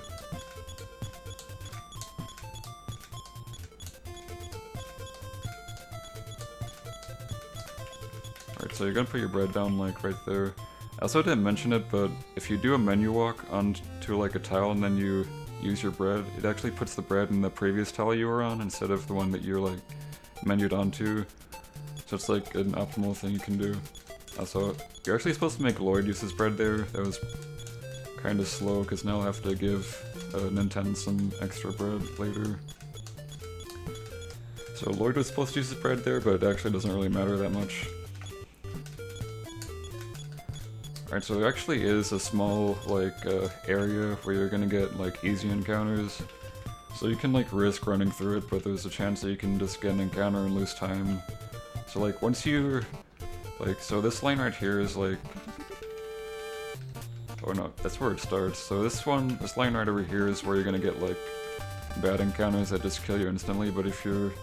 Alright, so you're gonna put your bread down like right there. I also didn't mention it, but if you do a menu walk onto like a tile and then you use your bread, it actually puts the bread in the previous tile you were on instead of the one that you're like menued onto. So it's like an optimal thing you can do. Also, you're actually supposed to make Lloyd use his bread there. That was kind of slow because now I'll have to give Nintendo some extra bread later. So Lloyd was supposed to use the bread there, but it actually doesn't really matter that much. Alright, so there actually is a small, like, area where you're gonna get, like, easy encounters. So you can, like, risk running through it, but there's a chance that you can just get an encounter and lose time. So, like, once you're... Like, so this line right here is, like... Oh no, that's where it starts. So this line right over here is where you're gonna get, like, bad encounters that just kill you instantly, but if you're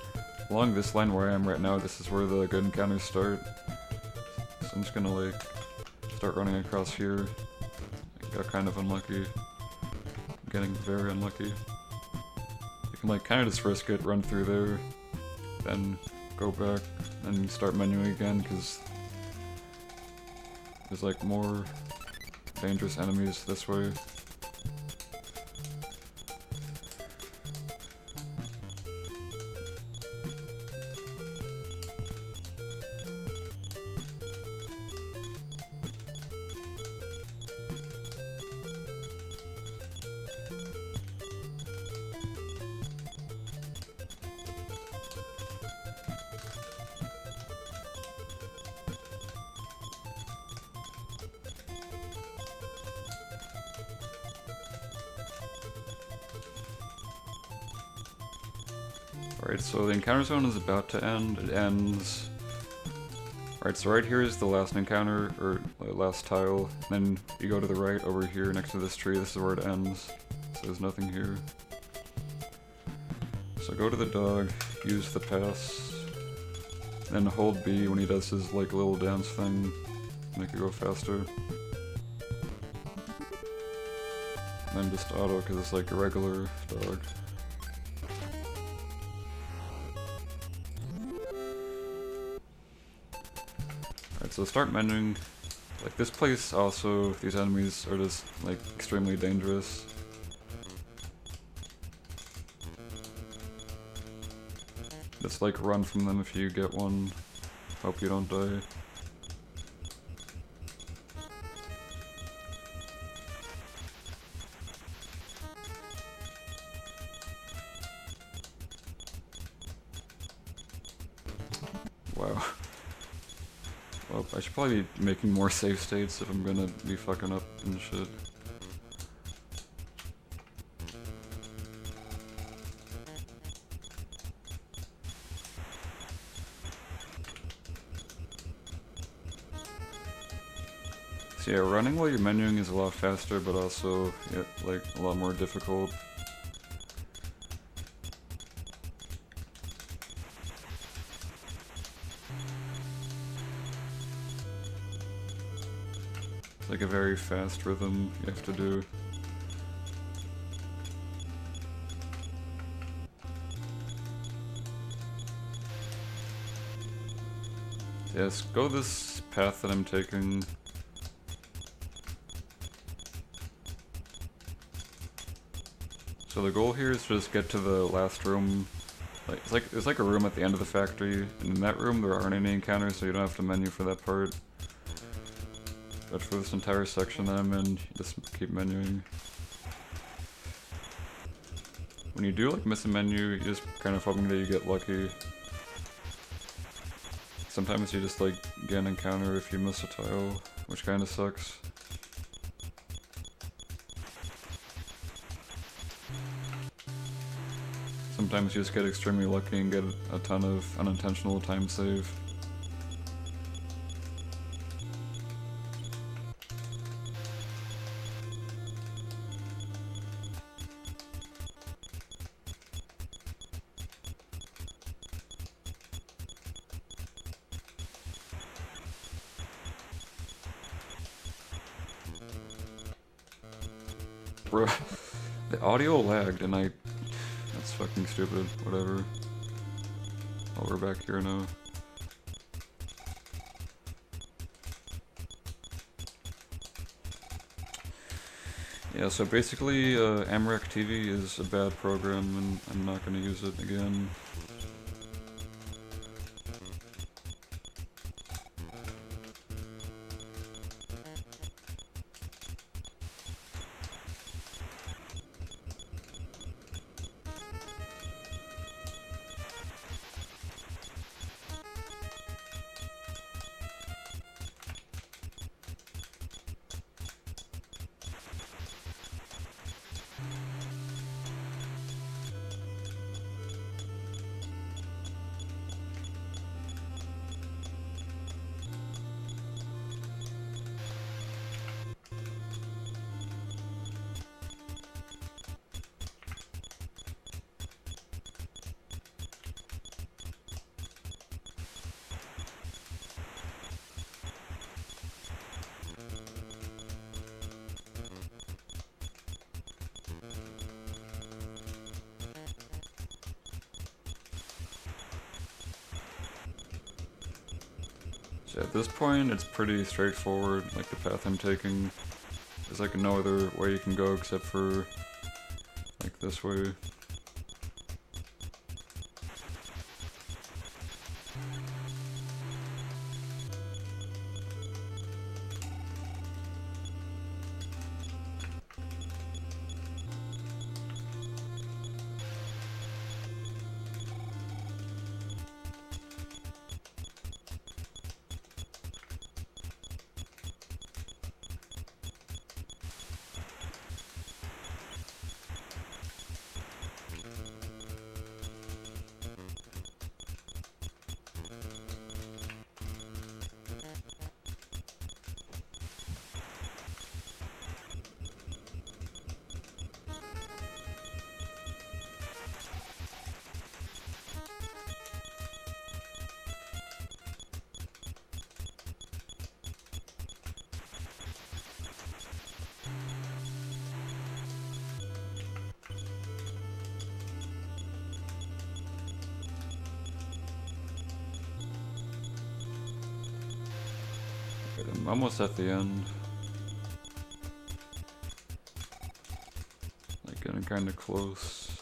along this line where I am right now, this is where the good encounters start. So I'm just gonna, like, start running across here. I got kind of unlucky. I'm getting very unlucky. You can, like, kind of just risk it, run through there, then go back and start menuing again, because there's, like, more dangerous enemies this way. Alright, so the encounter zone is about to end. It ends... Alright, so right here is the last encounter, or last tile. Then you go to the right over here next to this tree, this is where it ends. So there's nothing here. So go to the dog, use the pass, then hold B when he does his, like, little dance thing, make it go faster. And then just auto, because it's like a regular dog. So start menuing. Like, this place also, these enemies are just, like, extremely dangerous. Just, like, run from them if you get one. Hope you don't die. Wow. Well, I should probably be making more save states if I'm gonna be fucking up and shit. So yeah, running while you're menuing is a lot faster, but also, yeah, like, a lot more difficult. It's like a very fast rhythm you have to do. Yes, go this path that I'm taking. So the goal here is to just get to the last room. Like, there's like a room at the end of the factory, and in that room there aren't any encounters, so you don't have to menu for that part. But for this entire section that I'm in, you just keep menuing. When you do like miss a menu, you're just kind of hoping that you get lucky. Sometimes you just like get an encounter if you miss a tile, which kind of sucks. Sometimes you just get extremely lucky and get a ton of unintentional time save. Bro, the audio lagged and that's fucking stupid, whatever. Oh, we're back here now. Yeah, so basically, Amrec TV is a bad program and I'm not gonna use it again. So at this point, it's pretty straightforward, like the path I'm taking. There's like no other way you can go except for like this way. I'm almost at the end. Like getting kind of close.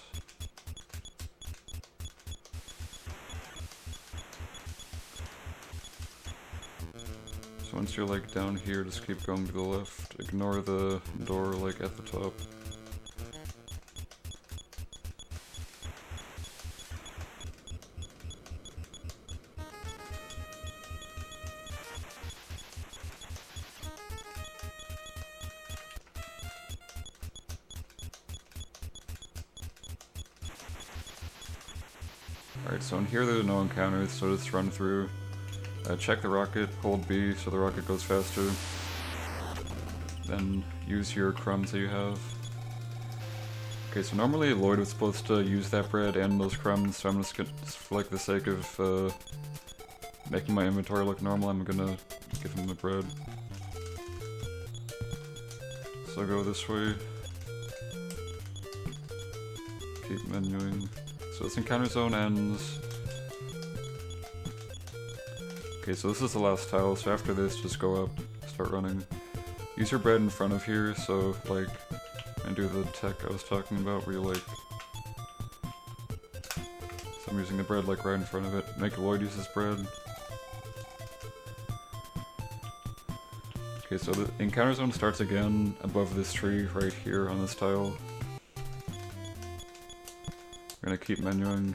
So once you're like down here, just keep going to the left. Ignore the door like at the top. Alright, so in here there are no encounters, so just run through. Check the rocket, hold B so the rocket goes faster. Then use your crumbs that you have. Okay, so normally Lloyd was supposed to use that bread and those crumbs, so I'm just gonna, for like the sake of making my inventory look normal, I'm gonna give him the bread. So go this way. Keep menuing. So this encounter zone ends. Okay, so this is the last tile, so after this, just go up, start running. Use your bread in front of here, so like, and do the tech I was talking about, where you like... So I'm using the bread like right in front of it. Make Lloyd use his bread. Okay, so the encounter zone starts again above this tree right here on this tile. We're gonna keep menuing.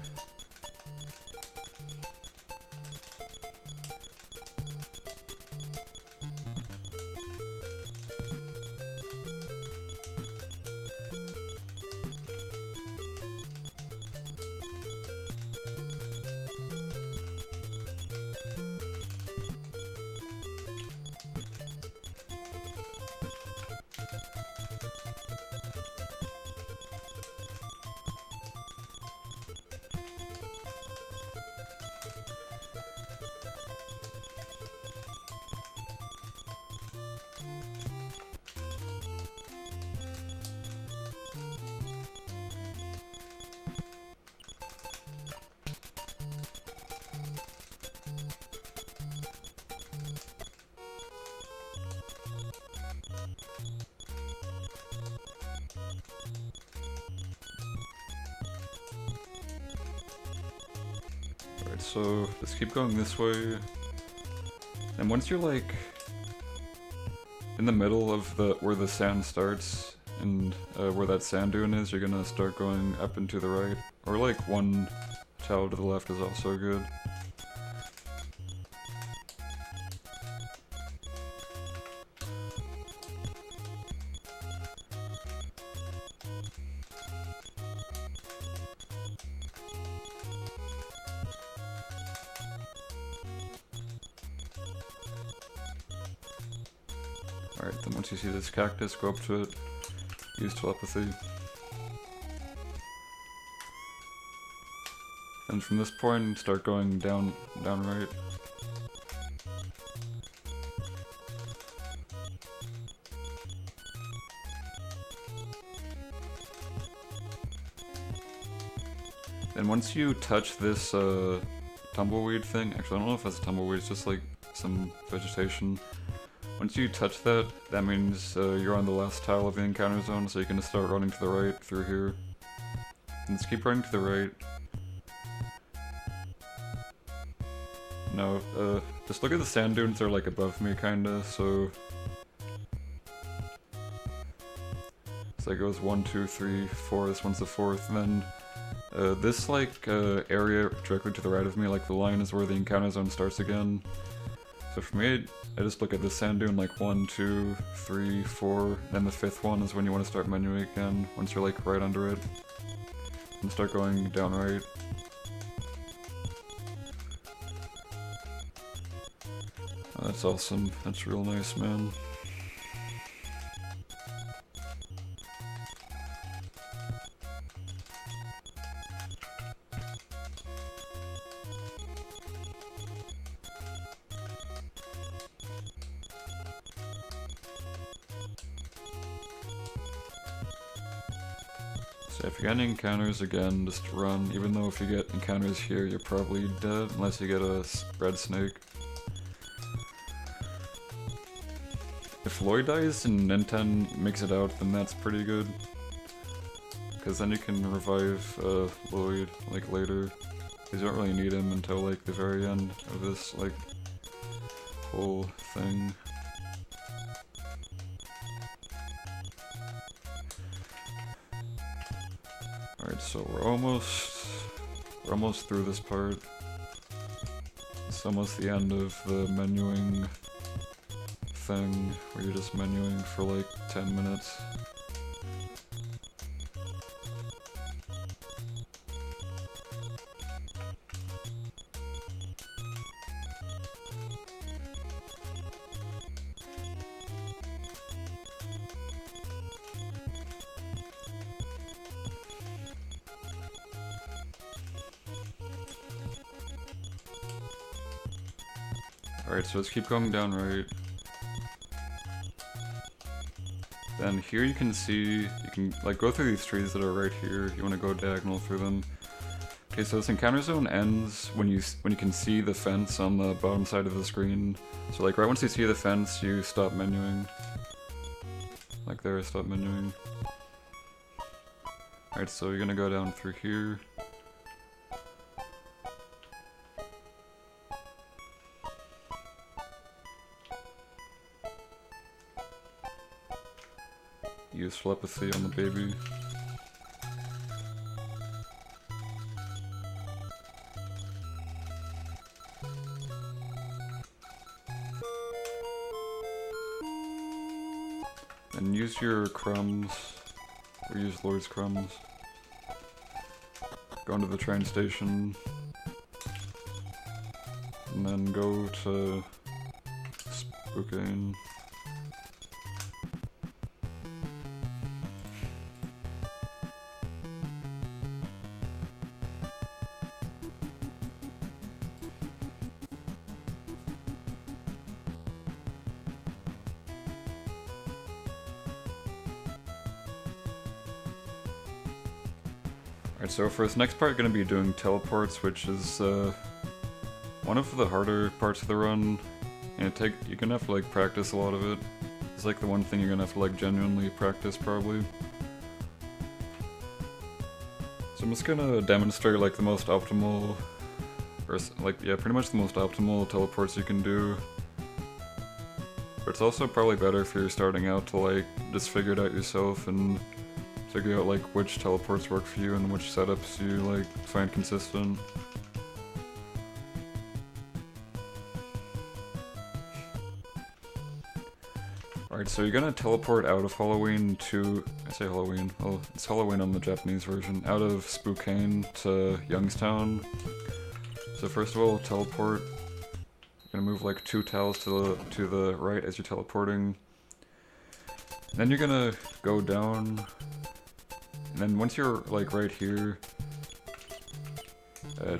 Alright, so just keep going this way. And once you're like in the middle of the where the sand starts and where that sand dune is, you're gonna start going up and to the right. Or like one tile to the left is also good. Alright, then once you see this cactus, go up to it, use telepathy. And from this point, start going down right. And once you touch this tumbleweed thing, actually I don't know if that's a tumbleweed, it's just like some vegetation. Once you touch that, that means you're on the last tile of the encounter zone, so you can just start running to the right through here. And just keep running to the right. No, just look at the sand dunes, they're like above me kinda, so... So it goes 1, 2, 3, 4, this one's the fourth, and then this like area directly to the right of me, like the line is where the encounter zone starts again. So for me, I just look at this sand dune like 1, 2, 3, 4, then the fifth one is when you want to start menuing again, once you're like right under it. And start going down right. Oh, that's awesome, that's real nice, man. So if you get any encounters again, just run, even though if you get encounters here, you're probably dead, unless you get a red snake. If Lloyd dies and N10 makes it out, then that's pretty good. Because then you can revive Lloyd, like, later. Because you don't really need him until, like, the very end of this, like, whole thing. Alright, so we're almost through this part. It's almost the end of the menuing thing, where you're just menuing for like 10 minutes. Alright, so let's keep going down right. Then here you can see, you can like go through these trees that are right here. You want to go diagonal through them. Okay, so this encounter zone ends when you can see the fence on the bottom side of the screen. So like right once you see the fence, you stop menuing. Like there, stop menuing. Alright, so you're gonna go down through here. Use telepathy on the baby. And use your crumbs, or use Lord's crumbs. Go into the train station, and then go to Spokane. Alright, so for this next part, I'm going to be doing teleports, which is one of the harder parts of the run, and you're going to have to like practice a lot of it. It's like the one thing you're going to have to like genuinely practice probably. So I'm just going to demonstrate like the most optimal, or like, yeah, pretty much the most optimal teleports you can do. But it's also probably better if you're starting out to like just figure it out yourself and figure out like which teleports work for you and which setups you like find consistent. Alright, so you're gonna teleport out of Halloween to, I say Halloween, well it's Halloween on the Japanese version, out of Spokane to Youngstown. So first of all, teleport. You're gonna move like 2 tiles to the right as you're teleporting. Then you're gonna go down. And then once you're like right here,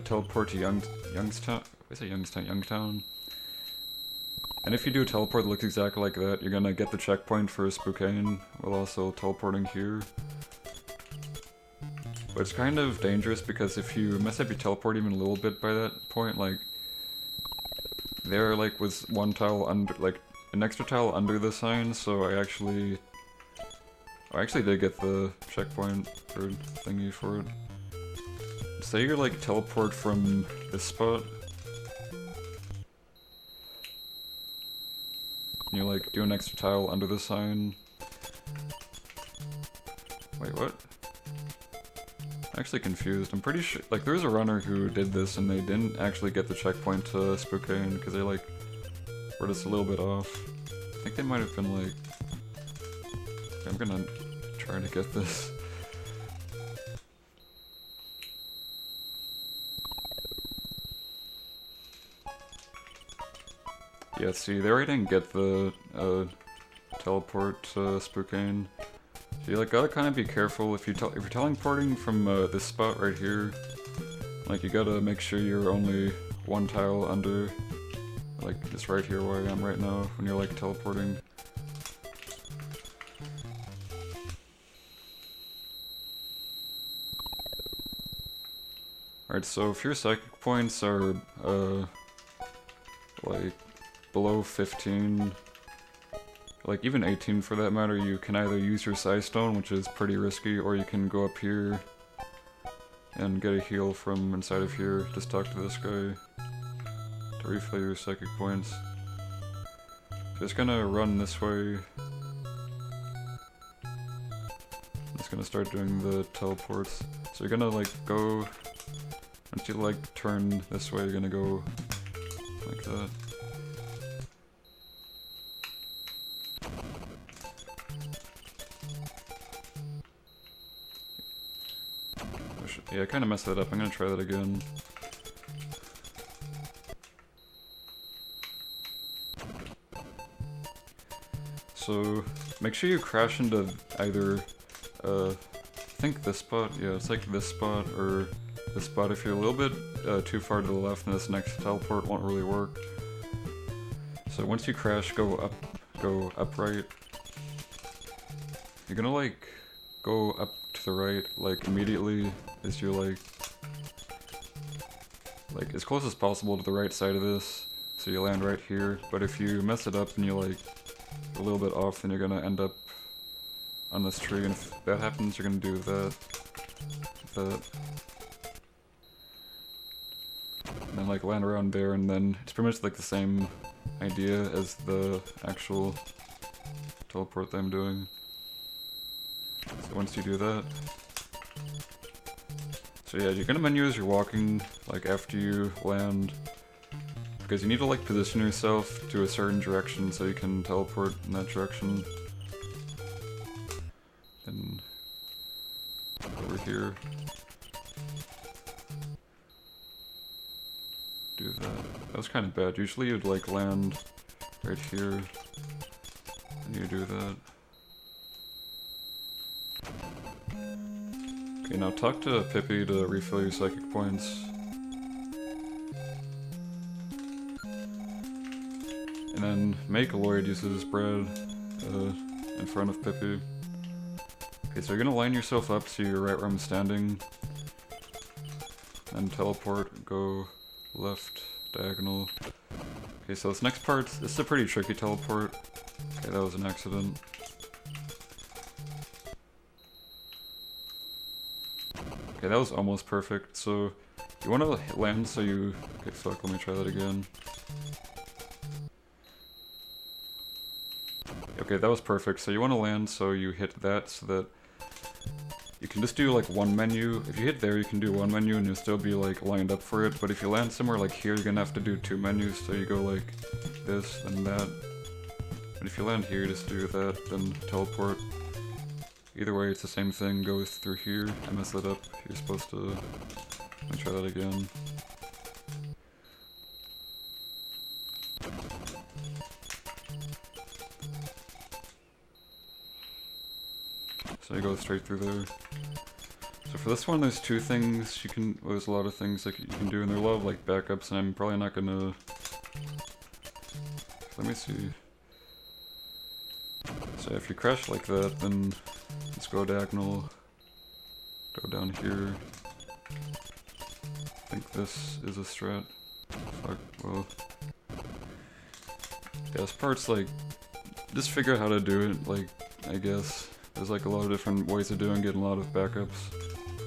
teleport to Youngstown. I say Youngstown. And if you do a teleport that looks exactly like that, you're gonna get the checkpoint for Spokane while also teleporting here. But it's kind of dangerous because if you mess up your teleport even a little bit by that point, like there like was one tile under, like an extra tile under the sign, so I actually did get the checkpoint or thingy for it. Say you like teleport from this spot, and you like do an extra tile under the sign. Wait, what? I'm actually confused. I'm pretty sure, like, there's a runner who did this and they didn't actually get the checkpoint to Spokane because they, like, were just a little bit off. I think they might have been, like... I'm gonna try to get this. Yeah, see, they already didn't get the, teleport to Spokane. So you like gotta kind of be careful if you're teleporting from this spot right here. Like you gotta make sure you're only one tile under, like just right here where I am right now when you're like teleporting. Alright, so if your psychic points are like below 15. Like, even 18 for that matter, you can either use your Psi Stone, which is pretty risky, or you can go up here and get a heal from inside of here. Just talk to this guy to refill your psychic points. Just gonna run this way. Just gonna start doing the teleports. So you're gonna, like, go... Once you, like, turn this way, you're gonna go like that. Yeah, I kind of messed that up. I'm gonna try that again. So, make sure you crash into either, I think this spot. Yeah, it's like this spot or this spot. If you're a little bit too far to the left, then this next teleport won't really work. So once you crash, go upright. You're gonna like go up to the right, like immediately as you're like as close as possible to the right side of this, so you land right here. But if you mess it up and you're like a little bit off, then you're gonna end up on this tree, and if that happens, you're gonna do that, and then like land around there, and then it's pretty much like the same idea as the actual teleport that I'm doing. So once you do that, so yeah, you're gonna menu as you're walking, like after you land, because you need to like position yourself to a certain direction so you can teleport in that direction. And over here, do that. That was kind of bad. Usually you'd like land right here, and you do that. Okay, now talk to Pippi to refill your psychic points. And then make Lloyd use his bread in front of Pippi. Okay, so you're gonna line yourself up so you're right where I'm standing. And teleport, go left, diagonal. Okay, so this next part, this is a pretty tricky teleport. Okay, that was an accident. Okay, that was almost perfect. So you want to land so you... Okay, fuck, let me try that again. Okay, that was perfect. So you want to land so you hit that so that you can just do like one menu. If you hit there, you can do one menu and you'll still be like lined up for it. But if you land somewhere like here, you're gonna have to do two menus. So you go like this and that. But if you land here, just do that, then teleport. Either way, it's the same thing. Go through here. I messed that up. You're supposed to... Let me try that again. So you go straight through there. So for this one, there's two things you can... Well, there's a lot of things that you can do, and there are a lot of like backups, and I'm probably not gonna... Let me see. So if you crash like that, then let's go diagonal. Go down here. I think this is a strat. Fuck, well... Yeah, this part's like, just figure out how to do it, like, I guess. There's like a lot of different ways of doing it and a lot of backups.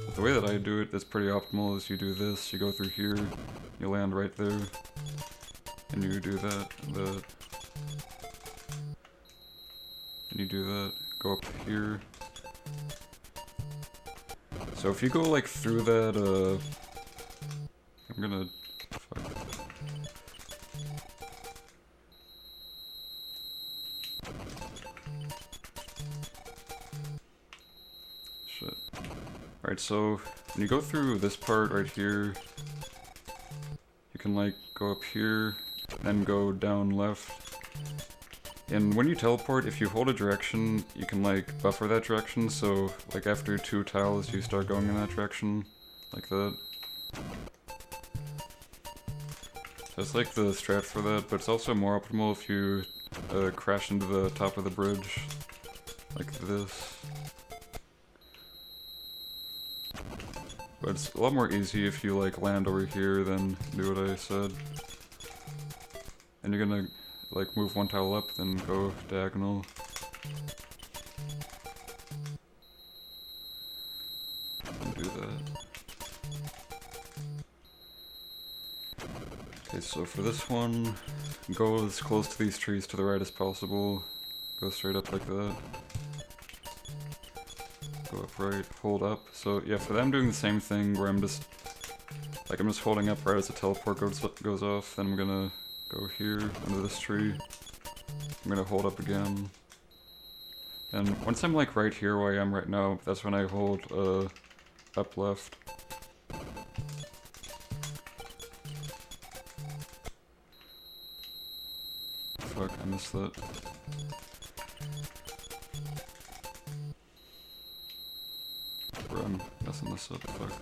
But the way that I do it that's pretty optimal is you do this, you go through here, you land right there, and you do that, and you do that, go up here. So if you go like through that, I'm gonna, fuck. Shit. Alright, so when you go through this part right here, you can like go up here, then go down left. And when you teleport, if you hold a direction, you can like buffer that direction, so like after 2 tiles you start going in that direction, like that. That's like the strat for that, but it's also more optimal if you crash into the top of the bridge, like this. But it's a lot more easy if you like land over here than do what I said. And you're gonna like move 1 tile up, then go diagonal. And do that. Okay, so for this one, go as close to these trees to the right as possible. Go straight up like that. Go up right, hold up. So yeah, for that I'm doing the same thing where I'm just holding up right as the teleport goes off, then I'm gonna go here under this tree. I'm gonna hold up again. And once I'm like right here where I am right now, that's when I hold up left. Fuck, I missed that. Bro, I'm messing this up, fuck.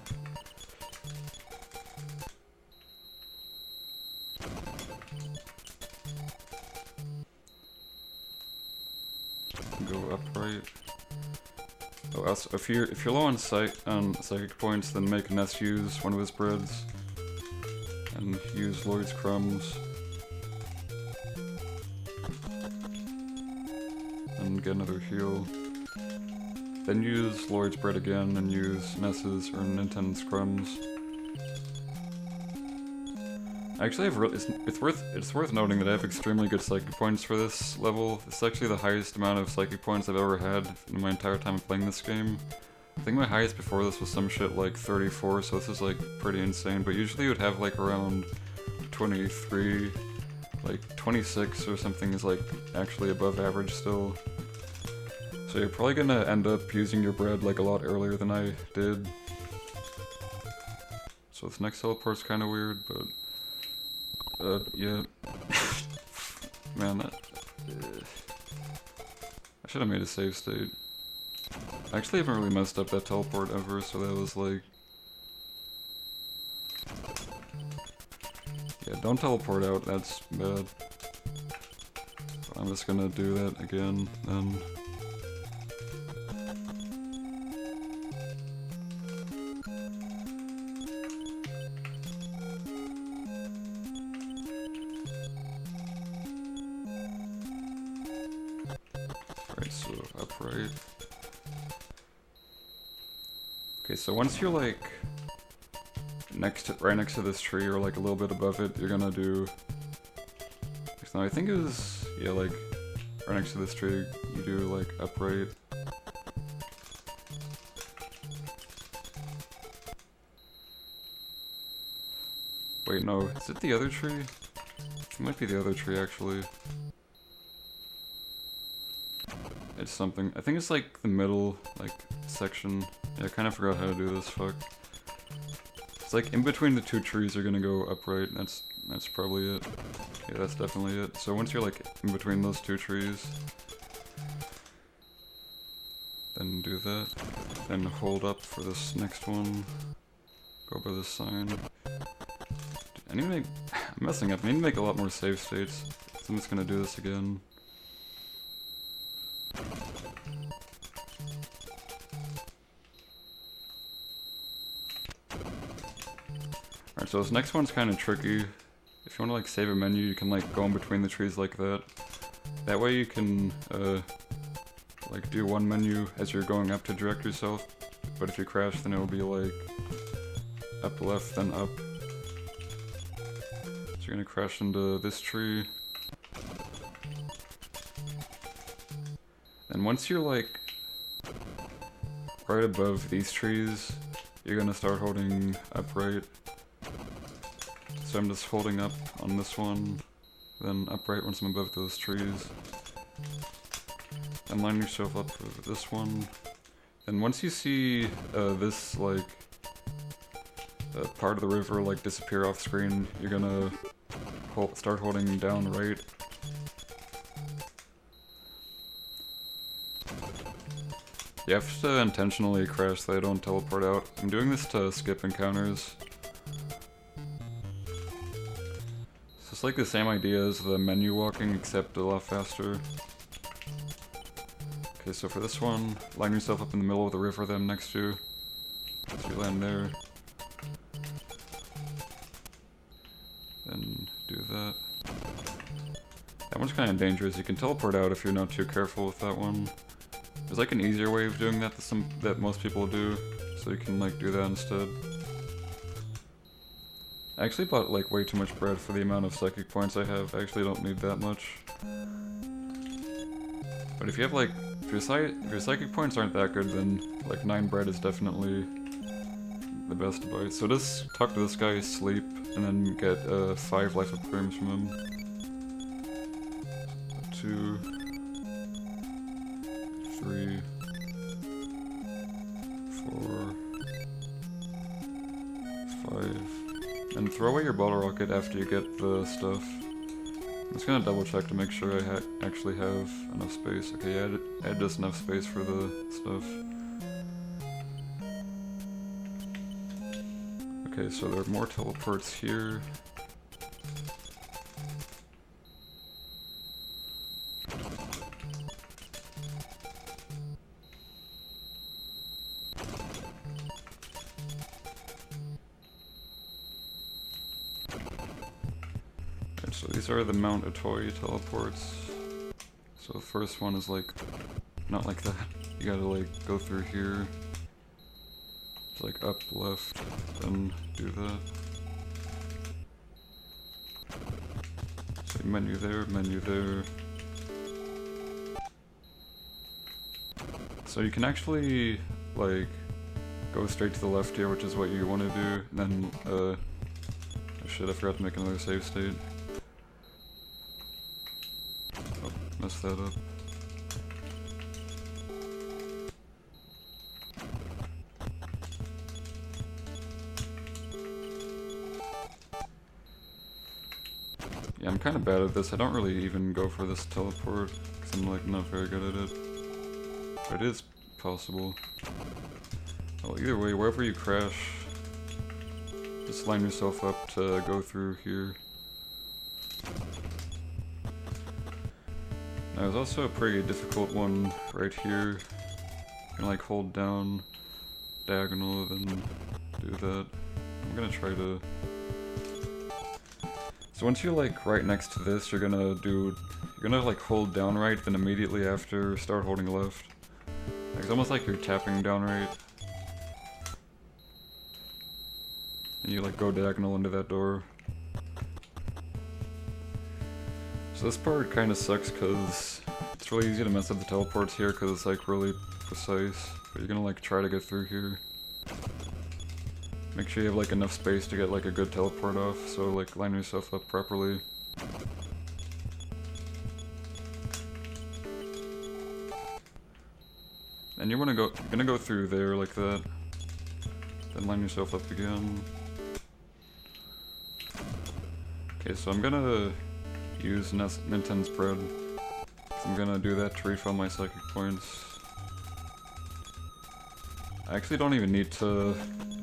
Go upright. Oh, also, if you're low on psychic points, then make Ness use one of his breads, and use Lord's crumbs, and get another heal. Then use Lord's bread again, and use Ness's or Nintendo's crumbs. Actually, it's worth noting that I have extremely good psychic points for this level. It's actually the highest amount of psychic points I've ever had in my entire time of playing this game. I think my highest before this was some shit like 34, so this is like pretty insane, but usually it would have like around 23, like 26 or something is like actually above average still. So you're probably gonna end up using your bread like a lot earlier than I did. So this next teleport's kinda weird, but yeah. Man, I should have made a save state. I actually haven't really messed up that teleport ever, so that was like... Yeah, don't teleport out, that's bad. But I'm just gonna do that again, then... Alright, so upright. Okay, so once you're like right next to this tree or like a little bit above it, you're gonna do... No, I think it was, yeah, like right next to this tree, you do like upright. Wait, no, is it the other tree? It might be the other tree actually. It's something, I think it's like the middle, like, section. Yeah, I kind of forgot how to do this, fuck. It's like in between the 2 trees you're gonna go upright, that's probably it. Yeah, that's definitely it. So once you're like in between those 2 trees, then do that. Then hold up for this next one. Go by this sign. I need to make, I'm messing up, I need to make a lot more save states. So I'm just gonna do this again. Alright, so this next one's kind of tricky. if you want to like save a menu, you can like go in between the trees like that. That way you can like do one menu as you're going up to direct yourself, but if you crash then it will be like up left then up. So you're gonna crash into this tree. And once you're like right above these trees, you're gonna start holding upright. So I'm just holding up on this one, then upright once I'm above those trees. And line yourself up with this one. And once you see this like part of the river like disappear off screen, you're gonna start holding down right. You have to intentionally crash so they don't teleport out. I'm doing this to skip encounters. So it's like the same idea as the menu walking, except a lot faster. Okay, so for this one, line yourself up in the middle of the river then next to you. So you land there. Then do that. That one's kind of dangerous. You can teleport out if you're not too careful with that one. There's like an easier way of doing that that most people do, so you can like do that instead. I actually bought like way too much bread for the amount of psychic points I have. I actually don't need that much. But if you have like, if your psychic points aren't that good, then like 9 bread is definitely the best to buy. So just talk to this guy, sleep, and then get 5 life up frames from him. 2, 3, 4, 5, and throw away your bottle rocket after you get the stuff. I'm just gonna double check to make sure I actually have enough space. Okay, I had just enough space for the stuff. Okay, so there are more teleports here. So these are the Mount Atoy teleports. So the first one is like, not like that. You gotta like go through here. It's like up, left, then do that. So menu there, menu there. So you can actually like go straight to the left here, which is what you want to do. And then, oh shit, I forgot to make another save state. Messed that up. Yeah, I'm kind of bad at this. I don't really even go for this teleport because I'm like not very good at it. But it is possible. Well, either way, wherever you crash, just line yourself up to go through here. Now, there's also a pretty difficult one right here. You can like hold down diagonal, then do that. I'm gonna try to... So once you're like right next to this, you're gonna like hold down right, then immediately after start holding left. It's almost like you're tapping down right. And you like go diagonal into that door. So this part kind of sucks because it's really easy to mess up the teleports here because it's like really precise. But you're gonna like try to get through here. Make sure you have like enough space to get like a good teleport off, so like line yourself up properly. And you're gonna go through there like that. Then line yourself up again. Okay, so I'm gonna use Nintendo's bread. I'm gonna do that to refill my psychic points. I actually don't even need to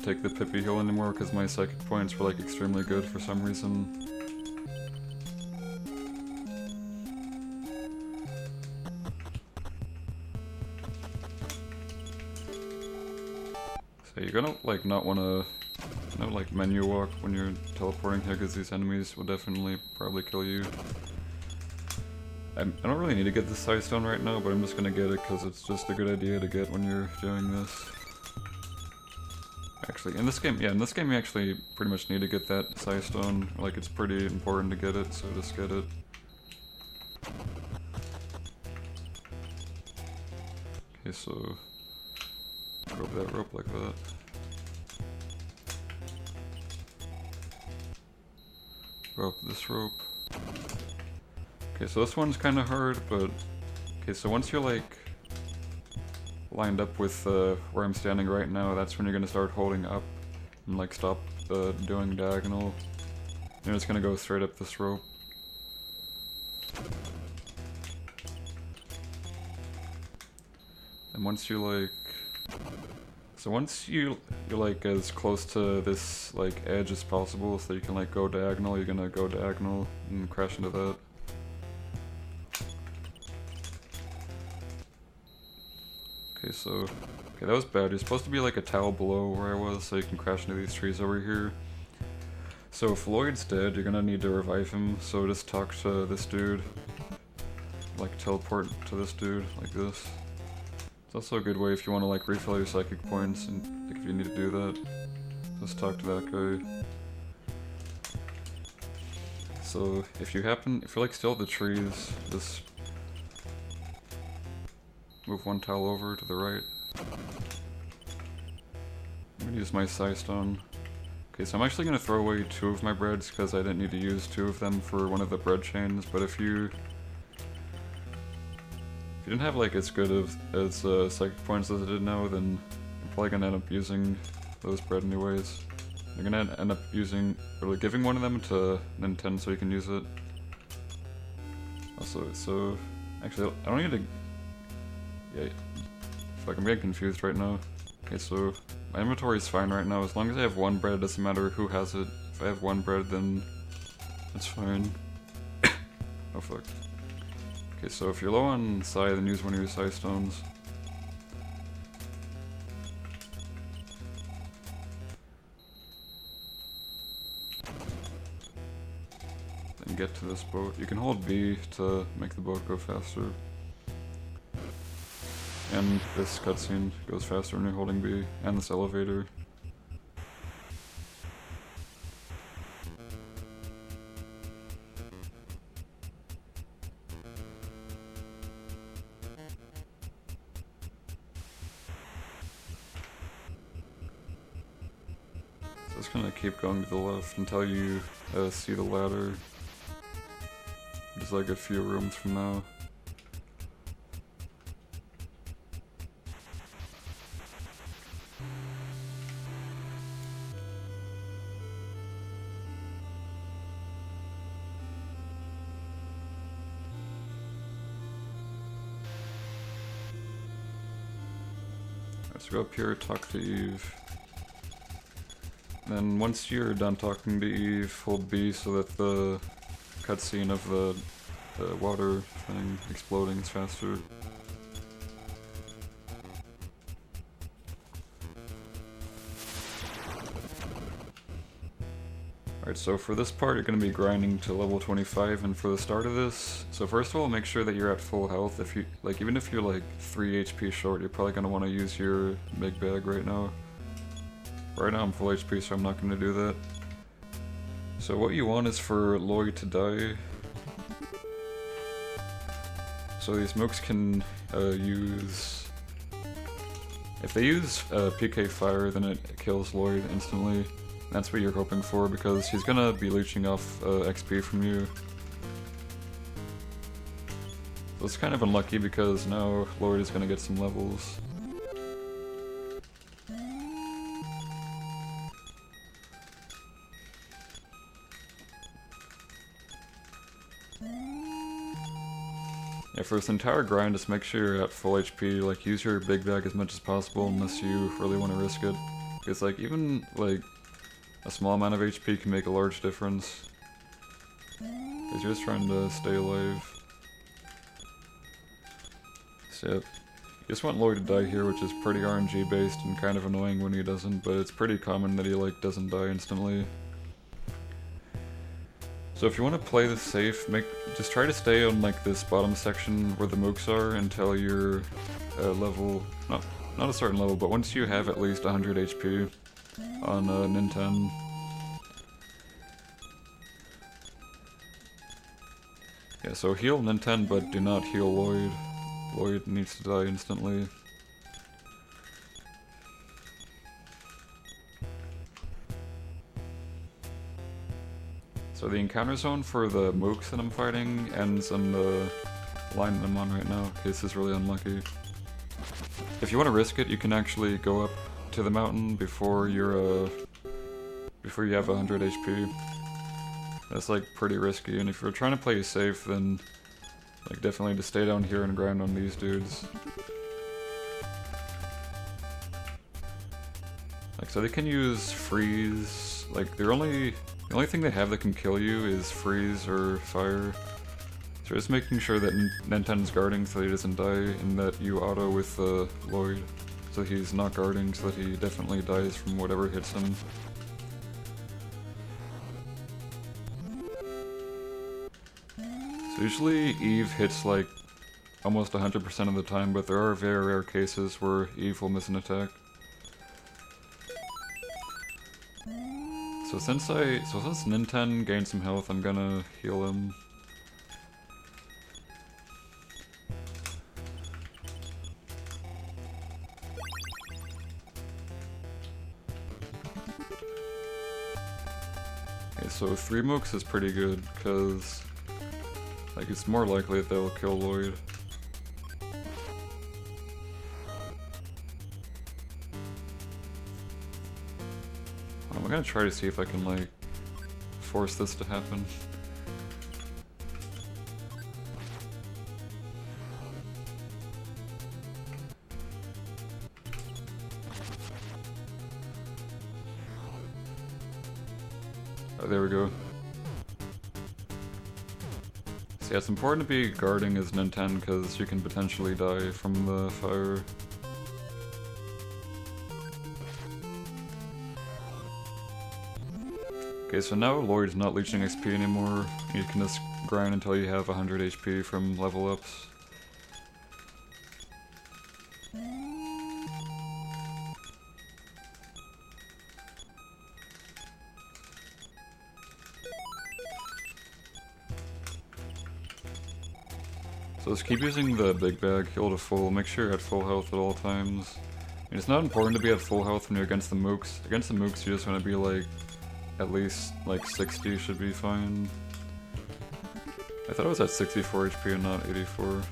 take the Pippi Hill anymore because my psychic points were like extremely good for some reason. So you're gonna like not wanna no like menu walk when you're teleporting here, because these enemies will definitely probably kill you. I don't really need to get this side stone right now, but I'm just gonna get it because it's just a good idea to get when you're doing this. Actually, in this game, yeah, in this game you actually pretty much need to get that side stone. Like, it's pretty important to get it, so just get it. Okay, so go over that rope like that. Go up this rope. Okay, so this one's kind of hard, but okay, so once you're like lined up with where I'm standing right now, that's when you're gonna start holding up and like stop doing diagonal. You're just gonna go straight up this rope. And once you like, so once you're like as close to this like edge as possible, so you can like go diagonal, you're gonna go diagonal and crash into that. Okay, so, okay, that was bad. You're supposed to be like a towel below where I was, so you can crash into these trees over here. So if Lloyd's dead, you're gonna need to revive him, so just talk to this dude. Like teleport to this dude, like this. It's also a good way if you want to like refill your psychic points, and like, if you need to do that, just talk to that guy. So if you're like still at the trees, just move one tile over to the right. I'm gonna use my side stone. Okay, so I'm actually gonna throw away 2 of my breads because I didn't need to use 2 of them for one of the bread chains, but if you didn't have like as good as psychic points as I did now, then you're probably gonna end up using those bread anyways. You're gonna end up using, or like giving one of them to Nintendo so you can use it. Also, so actually I don't need to. Yeah, fuck, I'm getting confused right now. Okay, so my inventory is fine right now. As long as I have 1 bread, it doesn't matter who has it. If I have 1 bread, then it's fine. Oh fuck. Okay, so if you're low on psi, then use one of your psi stones. Then get to this boat. You can hold B to make the boat go faster. And this cutscene goes faster when you're holding B, and this elevator. So it's gonna keep going to the left until you see the ladder. There's like a few rooms from now. Let's go up here, talk to Eve. Then once you're done talking to Eve, hold B so that the cutscene of the water thing exploding is faster. Alright, so for this part you're going to be grinding to level 25, and for the start of this, so first of all make sure that you're at full health. If you, like, even if you're like 3 HP short, you're probably going to want to use your big bag right now. Right now I'm full HP, so I'm not going to do that. So what you want is for Lloyd to die. So these mooks can use... If they use PK Fire, then it kills Lloyd instantly. That's what you're hoping for, because he's gonna be leeching off XP from you. So it's kind of unlucky because now Lloyd is gonna get some levels. Yeah, for this entire grind, just make sure you're at full HP. Like, use your big bag as much as possible unless you really want to risk it. Because like, even like a small amount of HP can make a large difference. Because you're just trying to stay alive. So You just want Lloyd to die here, which is pretty RNG based and kind of annoying when he doesn't, but it's pretty common that he like doesn't die instantly. So if you want to play this safe, just try to stay on like this bottom section where the mooks are until you're level, not a certain level, but once you have at least 100 HP on Nintendo. Yeah, so heal Nintendo, but do not heal Lloyd. Lloyd needs to die instantly. So the encounter zone for the mooks that I'm fighting ends on the line that I'm on right now. Okay, this is really unlucky. If you want to risk it, you can actually go up to the mountain before you have 100 HP. That's like pretty risky, and if you're trying to play safe, then like definitely just stay down here and grind on these dudes. Like, so they can use freeze. Like the only thing they have that can kill you is freeze or fire. So just making sure that Nintendo's guarding so he doesn't die, and that you auto with Lloyd so he's not guarding, so that he definitely dies from whatever hits him. So usually Eve hits like almost 100% of the time, but there are very rare cases where Eve will miss an attack. So since Nintendo gained some health, I'm gonna heal him. Okay, so 3 mooks is pretty good, because like it's more likely that they'll kill Lloyd. I'm gonna try to see if I can like force this to happen. Oh, there we go. So yeah, it's important to be guarding as Nintendo because you can potentially die from the fire. Okay, so now Lloyd's not leeching XP anymore. You can just grind until you have 100 HP from level ups. So just keep using the big bag, heal to full, make sure you're at full health at all times. And it's not important to be at full health when you're against the mooks. Against the mooks you just want to be like, at least like 60 should be fine. I thought I was at 64 HP and not 84.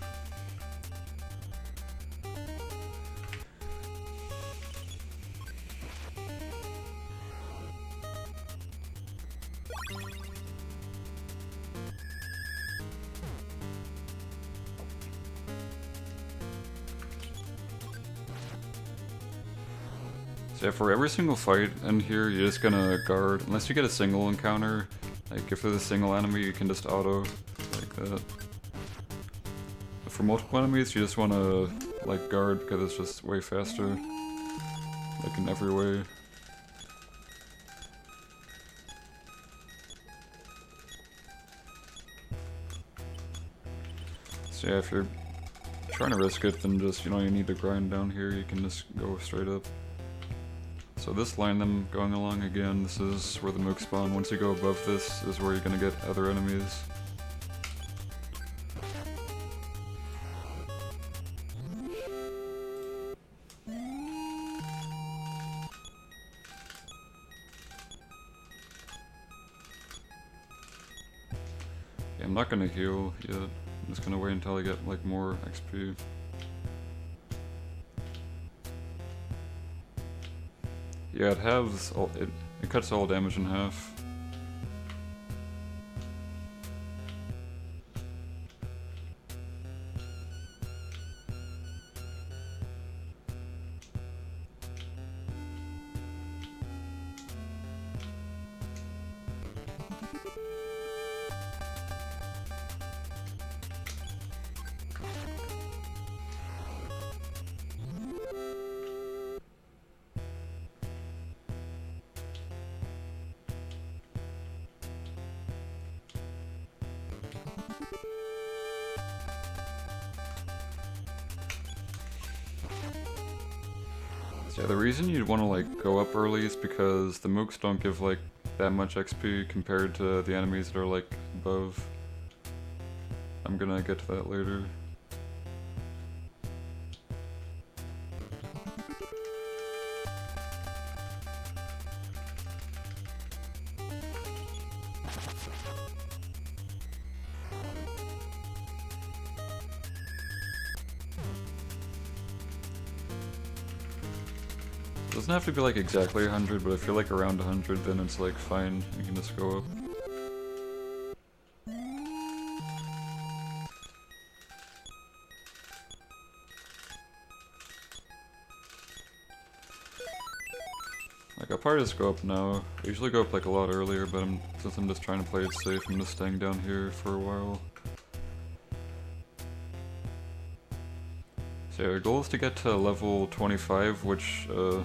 So yeah, for every single fight in here, you're just gonna guard, unless you get a single encounter. Like if there's a single enemy, you can just auto, like that. But for multiple enemies, you just wanna like guard, because it's just way faster, like in every way. So yeah, if you're trying to risk it, then just, you need to grind down here, you can just go straight up. So this line them going along again, this is where the mooks spawn. Once you go above this is where you're gonna get other enemies. Yeah, I'm not gonna heal yet. I'm just gonna wait until I get like more XP. Yeah, it cuts all damage in half. So yeah, the reason you'd want to like go up early is because the mooks don't give like that much XP compared to the enemies that are like above. I'm gonna get to that later. It doesn't have to be like exactly 100, but if you're like around 100, then it's like fine, you can just go up. Like, I'll probably just go up now. I usually go up like a lot earlier, but since I'm just trying to play it safe, I'm just staying down here for a while. So yeah, our goal is to get to level 25, which, so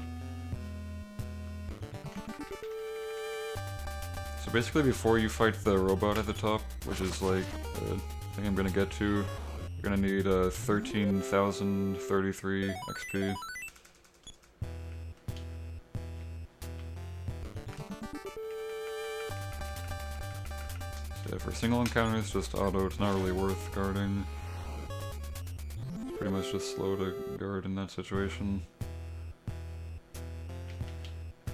basically before you fight the robot at the top, which is like, I think I'm gonna get to, you're gonna need 13,033 XP. So yeah, for single encounters, just auto, it's not really worth guarding. It's pretty much just slow to guard in that situation.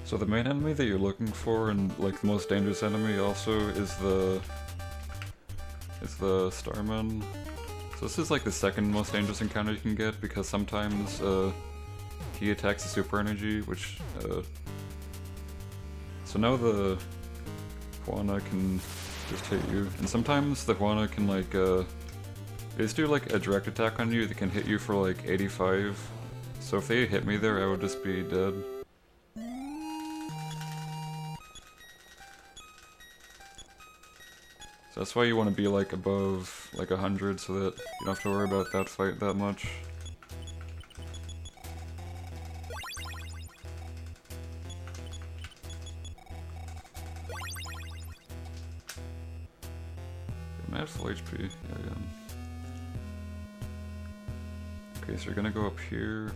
So the main enemy that you're looking for, and like the most dangerous enemy also, is the Starman. So this is like the second most dangerous encounter you can get, because sometimes he attacks the super energy, which so now the Juana can just hit you, and sometimes the Juana can like they just do like a direct attack on you that can hit you for like 85. So if they hit me there, I would just be dead. So that's why you want to be like above like 100 so that you don't have to worry about that fight that much. I'm at full HP. Yeah, yeah. Okay, so you're gonna go up here.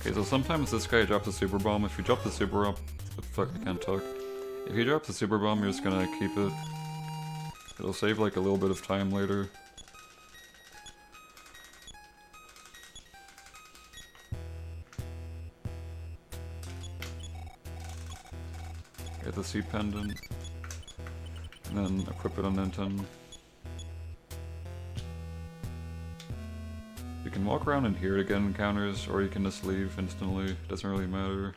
Okay, so sometimes this guy drops a super bomb. If you drop the super bomb, fuck, I can't talk. If you drop the super bomb, you're just gonna keep it. It'll save like a little bit of time later. Get the sea pendant, and then equip it on Ninten. You can walk around in here to get encounters, or you can just leave instantly. Doesn't really matter.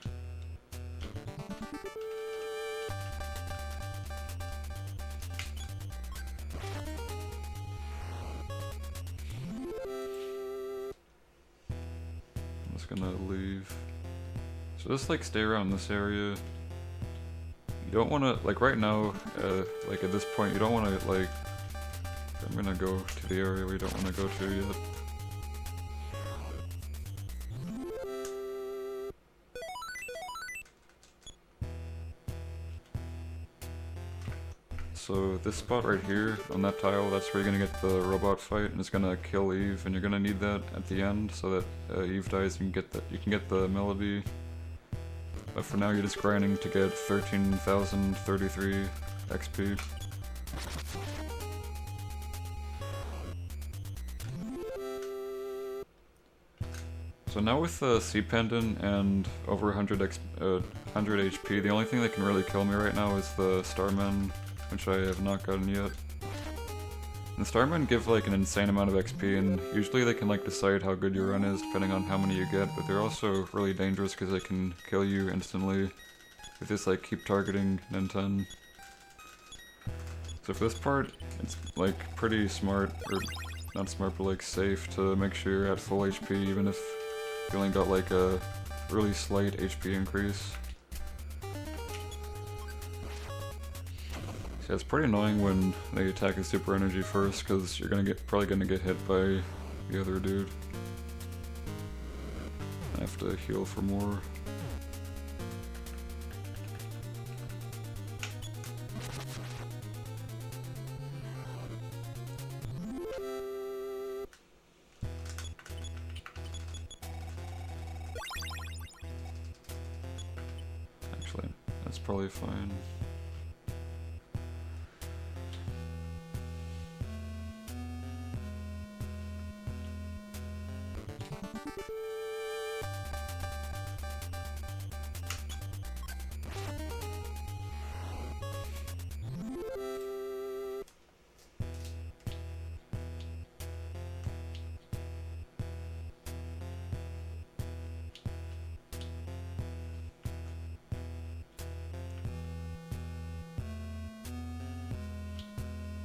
I'm just gonna leave. So just like stay around this area. You don't want to, like right now, like at this point, you don't want to like, I'm gonna go to the area we don't want to go to yet. So this spot right here, on that tile, that's where you're gonna get the robot fight, and it's gonna kill Eve, and you're gonna need that at the end, so that Eve dies, you can get the melody. But for now, you're just grinding to get 13,033 XP. So now with the Sea Pendant and over 100 HP, the only thing that can really kill me right now is the Starmen, which I have not gotten yet. And the Starmen give like an insane amount of XP, and usually they can like decide how good your run is depending on how many you get, but they're also really dangerous because they can kill you instantly. If just like keep targeting Ninten. So for this part, it's like pretty smart, or not smart but like safe to make sure you're at full HP even if you only got like a really slight HP increase. So it's pretty annoying when they attack with super energy first, because you're probably gonna get hit by the other dude. I have to heal for more. probably fine.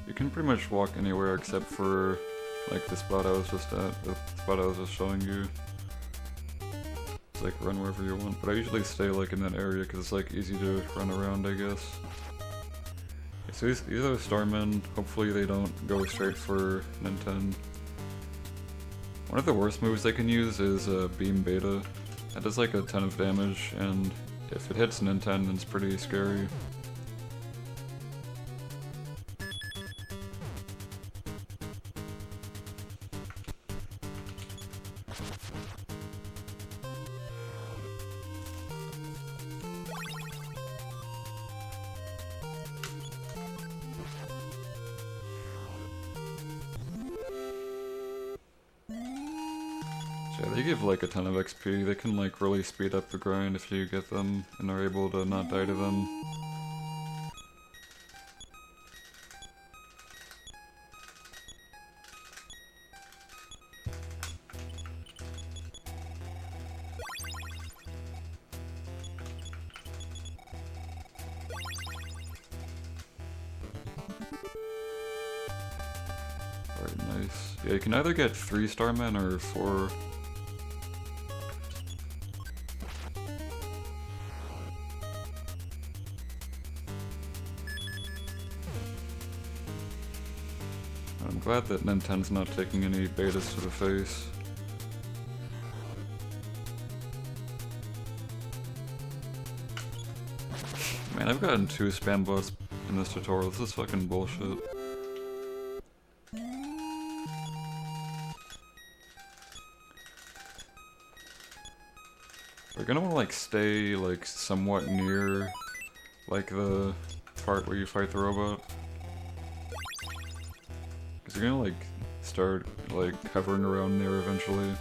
You can pretty much walk anywhere except for like the spot I was just at, the spot I was just showing you. It's like run wherever you want, but I usually stay like in that area because it's like easy to run around, I guess. Okay, so these are Starmen. Hopefully they don't go straight for Nintendo. One of the worst moves they can use is Beam Beta. That does like a ton of damage, and if it hits Nintendo, it's pretty scary. Yeah, they give like a ton of XP. They can like really speed up the grind if you get them and are able to not die to them. Alright, nice. Yeah, you can either get 3 Starmen or 4. I'm glad that Nintendo's not taking any betas to the face. Man, I've gotten 2 spam bots in this tutorial. This is fucking bullshit. We're gonna wanna like stay like somewhat near like the part where you fight the robot. Cause you're gonna like start like hovering around there eventually.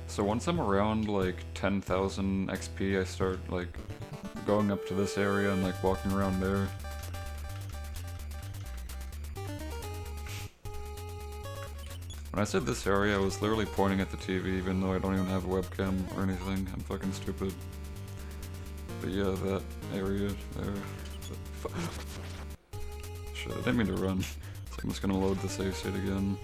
So once I'm around like 10,000 XP, I start like going up to this area and like walking around there. When I said this area, I was literally pointing at the TV even though I don't even have a webcam or anything. I'm fucking stupid. But yeah, that area there. Shit, I didn't mean to run. So I'm just gonna load the save state again.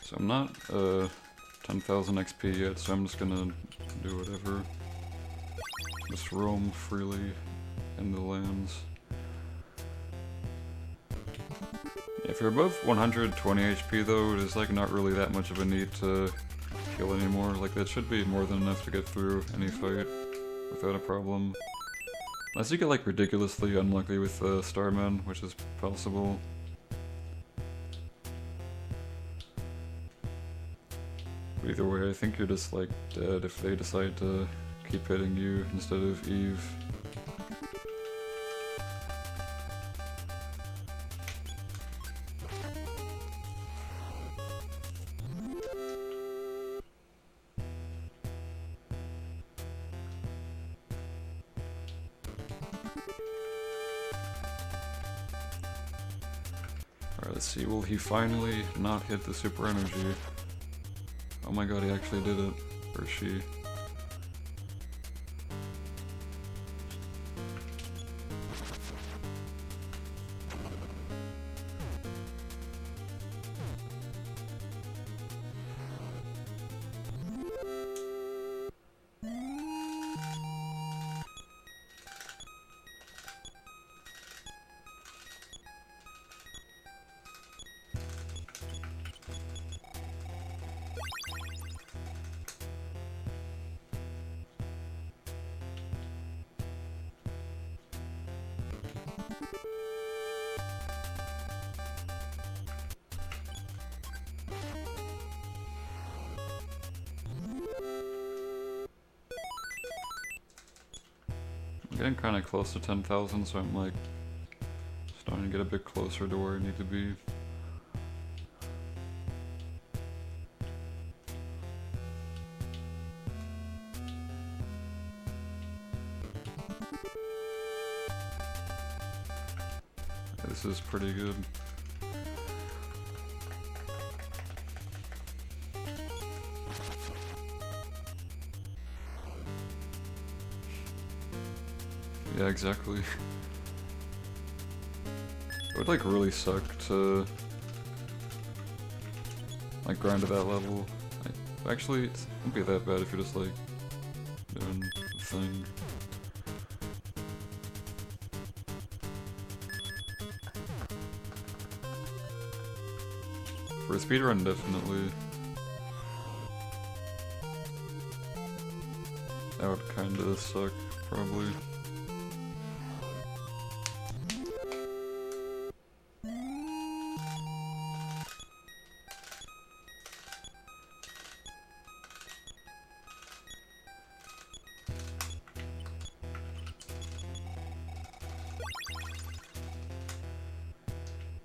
So I'm not 10,000 XP yet, so I'm just gonna do whatever. Just roam freely in the lands. If you're above 120 HP though, there's like not really that much of a need to heal anymore. Like that should be more than enough to get through any fight without a problem. Unless you get like ridiculously unlucky with Starman, which is possible. Either way, I think you're just like dead if they decide to keep hitting you instead of Eve. Alright, let's see, will he finally not hit the super energy? Oh my god, he actually did it. Or she. I'm getting kind of close to 10,000, so I'm like starting to get a bit closer to where I need to be. This is pretty good. Yeah, exactly. It would like really suck to like grind to that level. Actually, it wouldn't be that bad if you're just like doing the thing. For a speedrun, definitely. That would kinda suck, probably.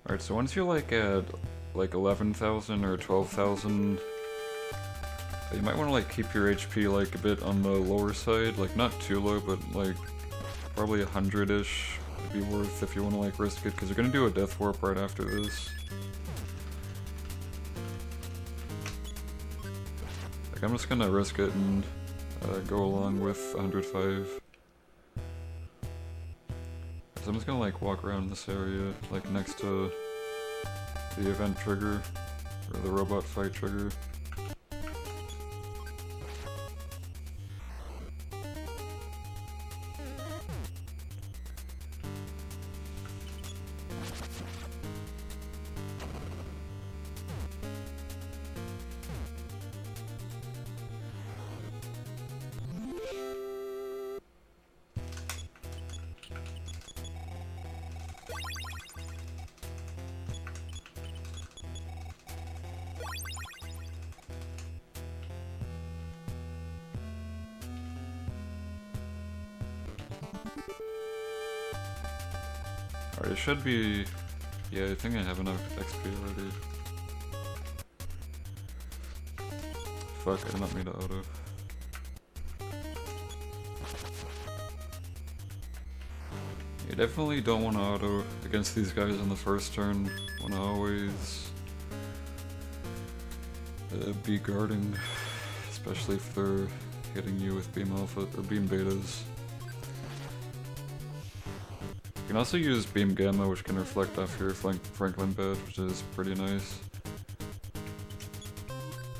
Alright, so once you're like at like 11,000 or 12,000, you might want to like keep your HP like a bit on the lower side, like not too low, but like probably 100-ish would be worth if you want to like risk it, because you're gonna do a death warp right after this. Like I'm just gonna risk it and go along with 105. So I'm just gonna like walk around this area, like next to the event trigger, or the robot fight trigger. Alright, it should be... yeah, I think I have enough XP already. Fuck, I did not mean to auto. You definitely don't want to auto against these guys on the first turn. Want to always be guarding, especially if they're hitting you with beam alpha or beam betas. You can also use beam gamma, which can reflect off your Franklin badge, which is pretty nice.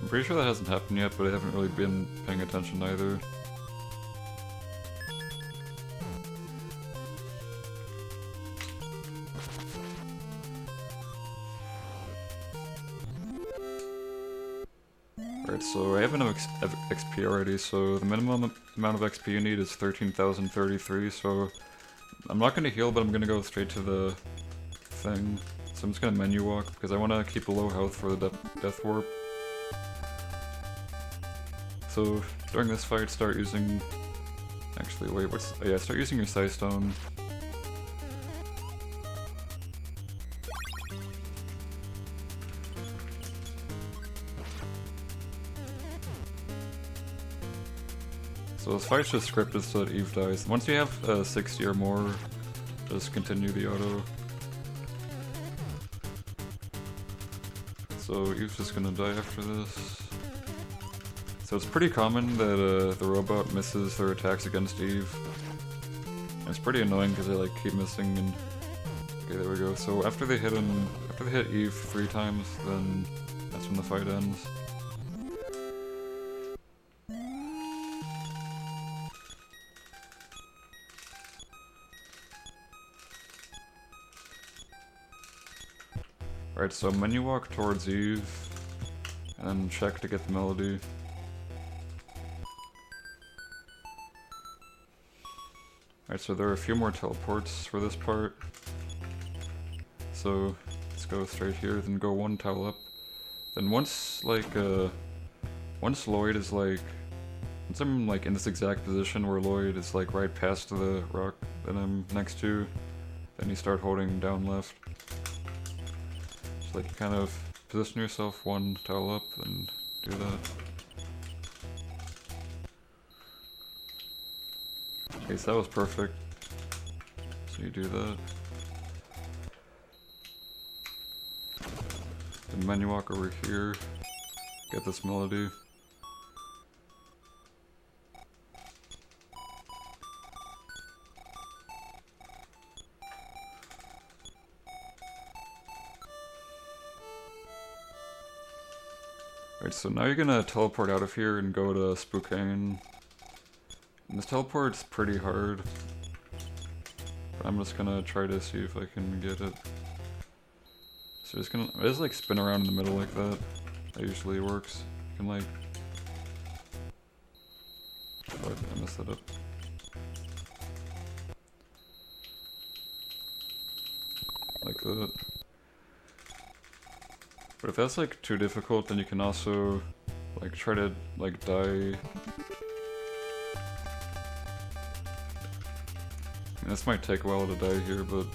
I'm pretty sure that hasn't happened yet, but I haven't really been paying attention either. Alright, so I have enough XP already, so the minimum amount of XP you need is 13,033, so I'm not going to heal, but I'm going to go straight to the thing. So I'm just going to menu walk, because I want to keep a low health for the death warp. So during this fight, start using... actually, wait, what's... oh yeah, start using your Psi Stone. So this fight's just scripted so that Eve dies. Once you have 60 or more, just continue the auto. So Eve's just gonna die after this. So it's pretty common that the robot misses their attacks against Eve. And it's pretty annoying because they like keep missing and... okay, there we go. So after they hit Eve 3 times, then that's when the fight ends. Alright, so menu walk towards Eve, and then check to get the melody. Alright, so there are a few more teleports for this part. So, let's go straight here, then go 1 tile up. Then once, like, once Lloyd is, like, once I'm like in this exact position where Lloyd is like right past the rock that I'm next to, then you start holding down left. So like you kind of position yourself one tile up and do that. Okay, so that was perfect. So you do that. Then menu walk over here, get this melody. Alright, so now you're gonna teleport out of here and go to Spokane. And this teleport's pretty hard. But I'm just gonna try to see if I can get it. So I just like spin around in the middle like that. That usually works. You can like... Fuck, I messed that up. Like that. But if that's like too difficult, then you can also like try to like die. I mean, this might take a while to die here, but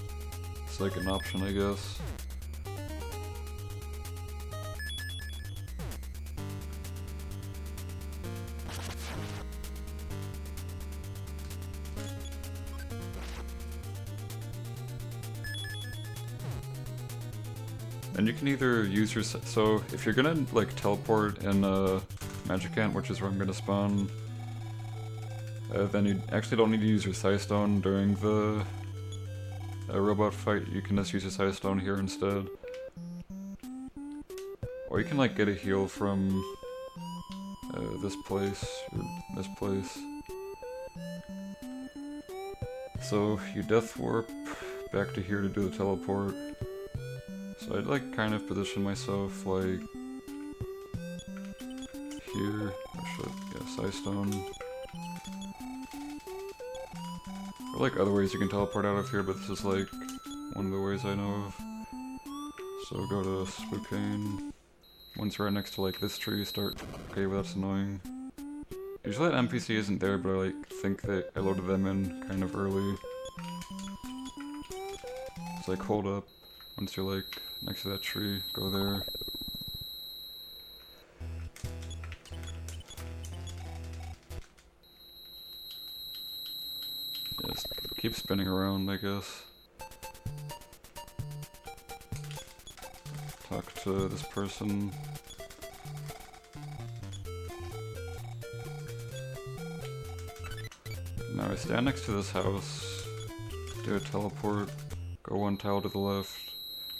it's like an option, I guess. And you can either use your... So, if you're gonna, like, teleport in Magic Ant, which is where I'm gonna spawn, then you actually don't need to use your Psi Stone during the robot fight. You can just use your Psi Stone here instead. Or you can, like, get a heal from this place, or this place. So, you Death Warp back to here to do the teleport. So I'd like kind of position myself like here. Oh shit, yeah, Psi Stone. Or like other ways you can teleport out of here, but this is like one of the ways I know of. So go to Spokane. Once you're right next to like this tree, start. Okay, well that's annoying. Usually that NPC isn't there, but I like think that I loaded them in kind of early. So like hold up. Once you're like next to that tree, go there. Yeah, just keep spinning around, I guess. Talk to this person. Now I stand next to this house, do a teleport, go one tile to the left.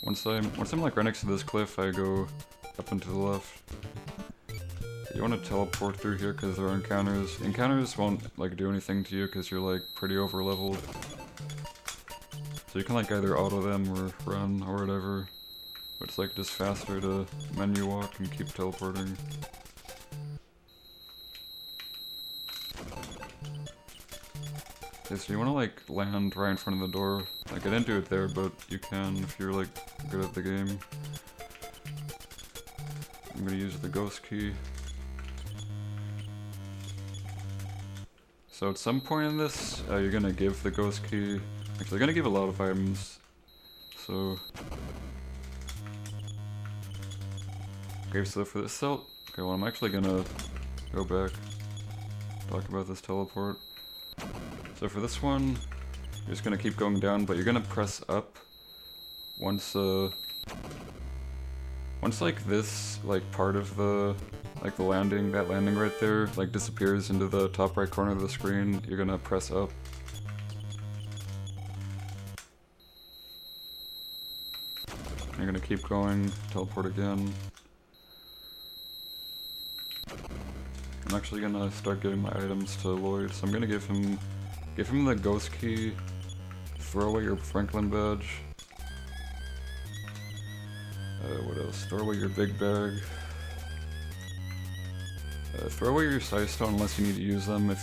Once I'm like right next to this cliff, I go up and to the left. You want to teleport through here because there are encounters. Encounters won't like do anything to you because you're like pretty over leveled. So you can like either auto them or run or whatever. But it's like just faster to menu walk and keep teleporting. Okay, so you want to like land right in front of the door. Like I didn't do it there, but you can if you're like good at the game. I'm gonna use the ghost key. So at some point in this, you're gonna give the ghost key. Actually, you're gonna give a lot of items. So okay, so for this cell, okay, well I'm actually gonna go back, talk about this teleport. So for this one, you're just gonna keep going down, but you're gonna press up once like this like part of the like the landing, that landing right there, like disappears into the top right corner of the screen. You're gonna press up. You're gonna keep going, teleport again. I'm actually gonna start giving my items to Lloyd, so I'm gonna give him the ghost key, throw away your Franklin badge. What else? Throw away your big bag. Throw away your Psi Stone unless you need to use them. It's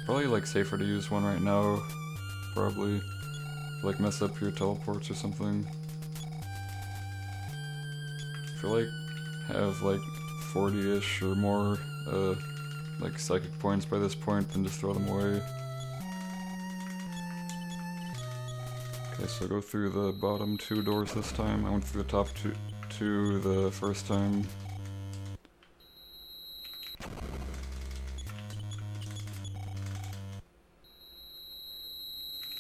probably like safer to use one right now. Probably. Like mess up your teleports or something. If you like have like 40-ish or more like psychic points by this point, then just throw them away. Okay, so go through the bottom 2 doors this time. I went through the top two the first time.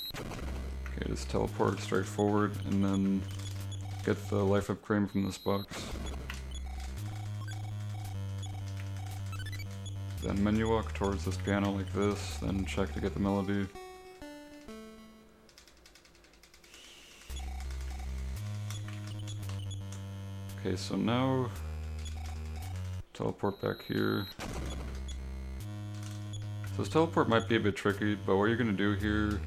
Okay, just teleport straight forward and then get the life up cream from this box. Then menu walk towards this piano like this, then check to get the melody. Okay, so now teleport back here. So this teleport might be a bit tricky, but what you're gonna do here, you're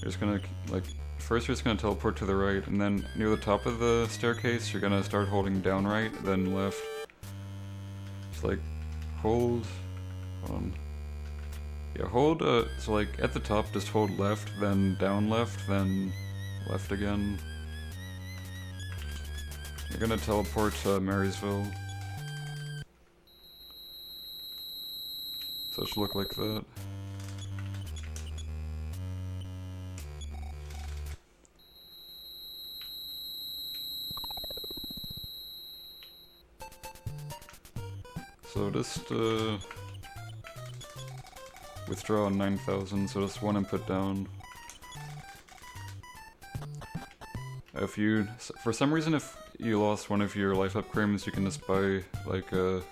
just gonna, like, first you're just gonna teleport to the right, and then near the top of the staircase, you're gonna start holding down right, then left. Just like, hold on. Yeah, hold, so like, at the top, just hold left, then down left, then left again. You're gonna teleport to Marysville. So it should look like that. So just withdraw 9,000, so just 1 input down. If you, for some reason, if you lost one of your life up creams, you can just buy like a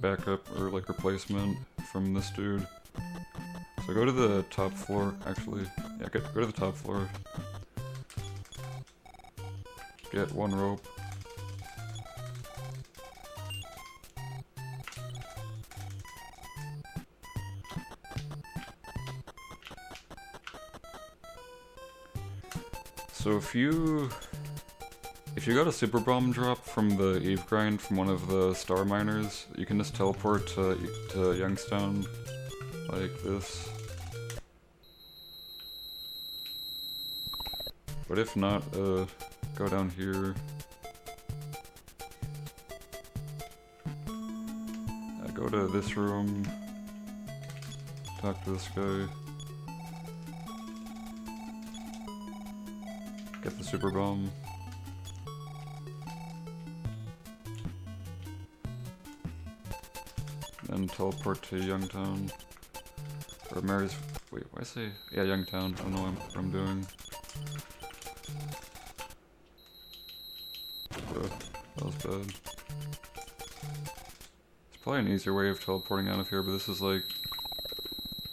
backup or like replacement from this dude. So go to the top floor, actually. Yeah, go to the top floor. Get 1 rope. So if you got a super bomb drop from the Eve grind from one of the star miners, you can just teleport to Youngstown like this. But if not, go down here. Go to this room. Talk to this guy. Get the super bomb. And teleport to Youngtown. Or Mary's. Wait, why say? Yeah, Youngtown. I don't know what I'm doing. That was bad. There's probably an easier way of teleporting out of here, but this is like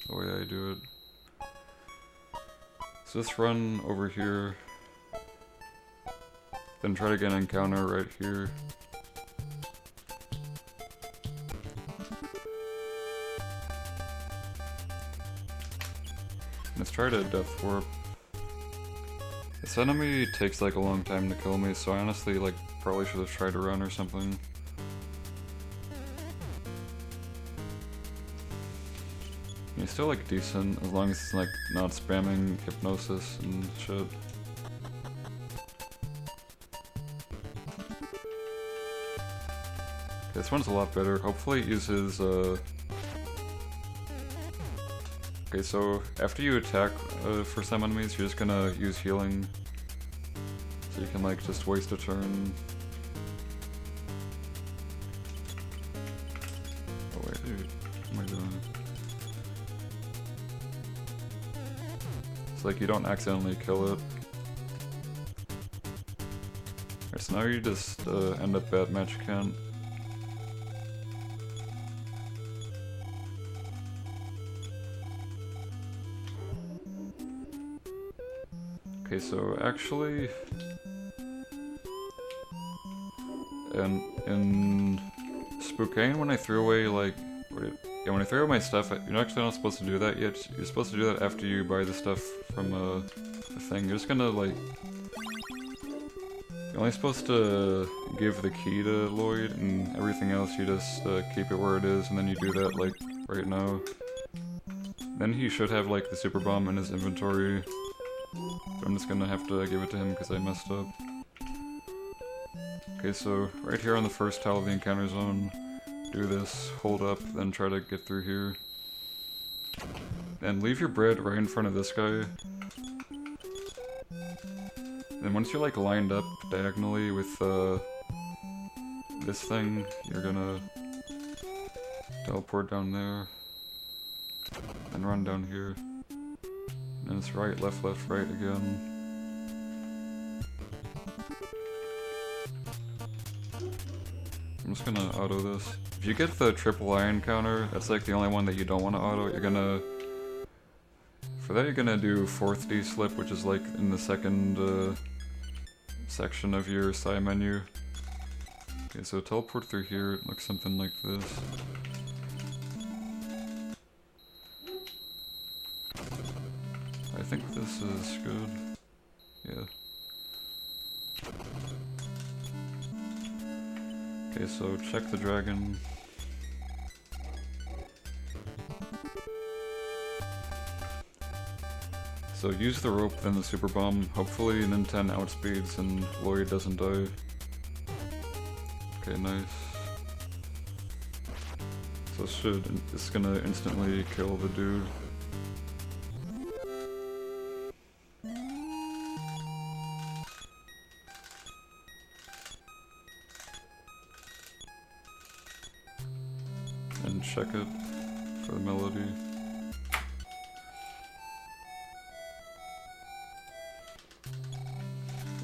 the way I do it. So just run over here. Then try to get an encounter right here. Let's try to death warp. This enemy takes like a long time to kill me, so I honestly like probably should have tried to run or something. He's still like decent as long as he's like not spamming hypnosis and shit. This one's a lot better. Hopefully it uses, Okay, so after you attack for some enemies, you're just gonna use healing. So you can like just waste a turn. Oh wait, dude, what am I doing? It's like you don't accidentally kill it. Alright, so now you just end up at match count. Okay, so actually, in Spokane, when I threw away like, when I threw away my stuff, you're actually not supposed to do that yet. You're supposed to do that after you buy the stuff from a thing. You're just gonna like, you're only supposed to give the key to Lloyd, and everything else you just keep it where it is, and then you do that like right now. Then he should have like the super bomb in his inventory. But I'm just gonna have to give it to him because I messed up. Okay, so right here on the first tile of the encounter zone, do this, hold up, then try to get through here. And leave your bread right in front of this guy. And once you're like lined up diagonally with this thing, you're gonna teleport down there. And run down here. And it's right, left, right again. I'm just gonna auto this. If you get the triple iron counter, that's like the only one that you don't want to auto. You're gonna... For that you're gonna do 4th D-slip, which is like in the second section of your side menu. Okay, so teleport through here, it looks something like this. I think this is good. Yeah. Okay, so check the dragon. So use the rope, then the super bomb. Hopefully Nintendo outspeeds and Lloyd doesn't die. Okay, nice. So it's gonna instantly kill the dude. And check it for the melody.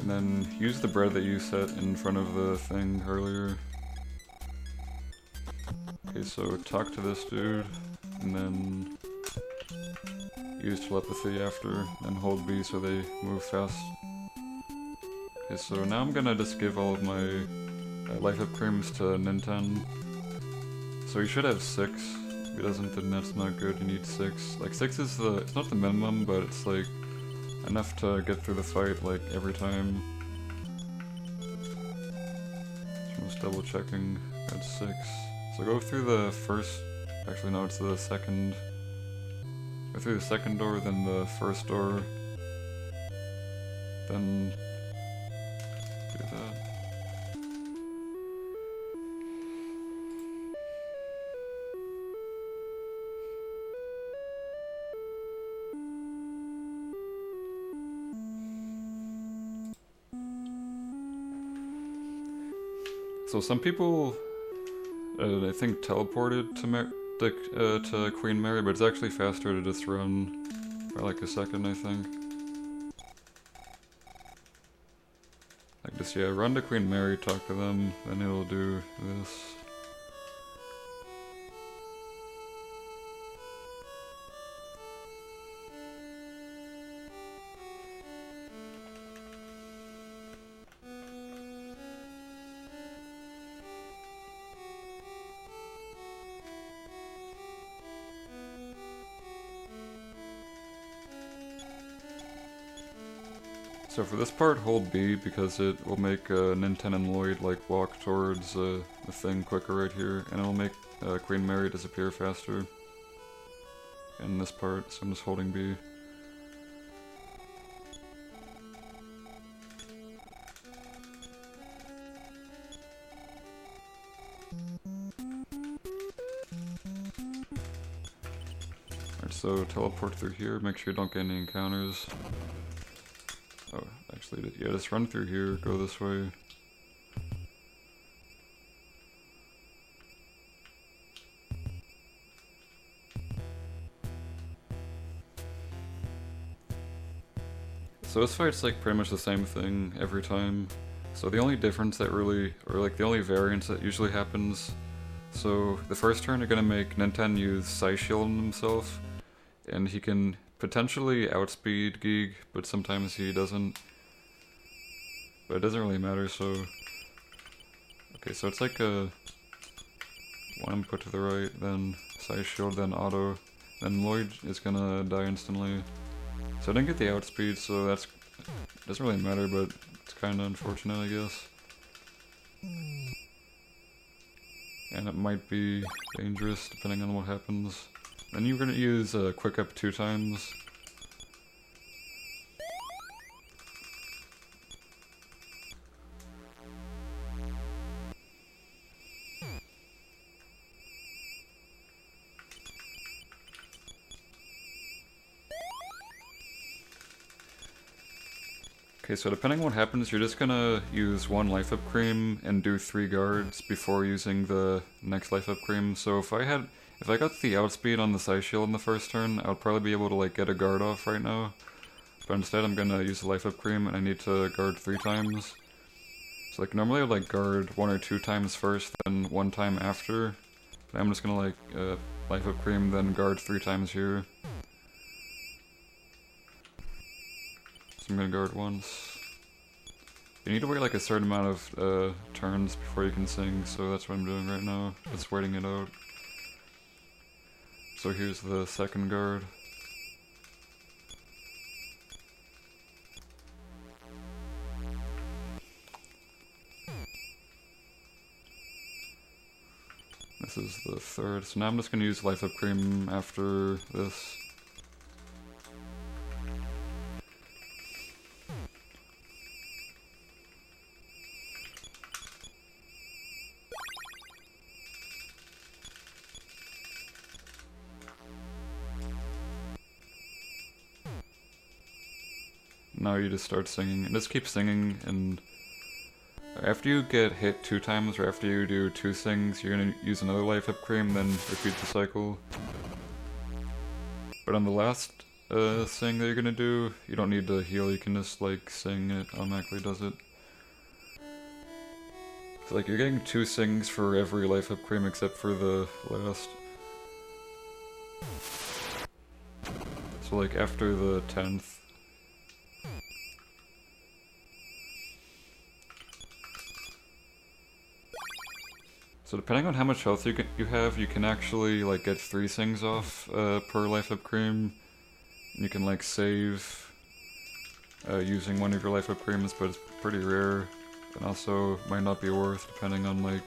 And then use the bread that you set in front of the thing earlier. Okay, so talk to this dude, and then use telepathy after, and hold B so they move fast. Okay, so now I'm gonna just give all of my life up creams to Nintendo. So you should have 6. If he doesn't, then that's not good. You need 6. Like 6 is it's not the minimum, but it's like enough to get through the fight like every time. Just double checking. That's 6. So go through the first. Actually, no, it's the second. Go through the second door, then the first door. Then do that. So some people, I think, teleported to Queen Mary, but it's actually faster to just run for like a second, I think. Like just, yeah, run to Queen Mary, talk to them, then it'll do this. So for this part, hold B because it will make Nintendo and Lloyd like walk towards the thing quicker right here, and it will make Queen Mary disappear faster in this part, so I'm just holding B. Alright, so teleport through here, make sure you don't get any encounters. Oh, actually, yeah, just run through here, go this way. So this fight's like pretty much the same thing every time. So the only difference that really, or like the only variance that usually happens, so the first turn you're gonna make Nintendo use Psy Shield on himself, and he can potentially outspeed Geeg, but sometimes he doesn't. But it doesn't really matter, so... Okay, so it's like a... one input to the right, then Psy Shield, then auto. Then Lloyd is gonna die instantly. So I didn't get the outspeed, so that's... doesn't really matter, but it's kinda unfortunate, I guess. And it might be dangerous, depending on what happens. Then you're gonna use Quick Up 2 times. Okay, so depending on what happens, you're just gonna use one life up cream and do 3 guards before using the next life up cream. So if I got the outspeed on the side shield in the first turn, I would probably be able to like get a guard off right now. But instead I'm gonna use the life up cream and I need to guard 3 times. So like normally I would like guard 1 or 2 times first, then 1 time after. But I'm just gonna like life up cream, then guard 3 times here. So I'm gonna guard once. You need to wait like a certain amount of turns before you can sing, so that's what I'm doing right now. Just waiting it out. So here's the second guard. This is the third. So now I'm just gonna use life up cream after this. Now you just start singing, and just keep singing, and after you get hit 2 times, or after you do 2 sings, you're gonna use another life up cream, then repeat the cycle. But on the last sing that you're gonna do, you don't need to heal, you can just like sing, it automatically does it. So like you're getting 2 sings for every life up cream except for the last. So like after the 10th. So depending on how much health you have, you can actually like get 3 sings off per life up cream. You can like save using one of your life up creams, but it's pretty rare, and also might not be worth depending on like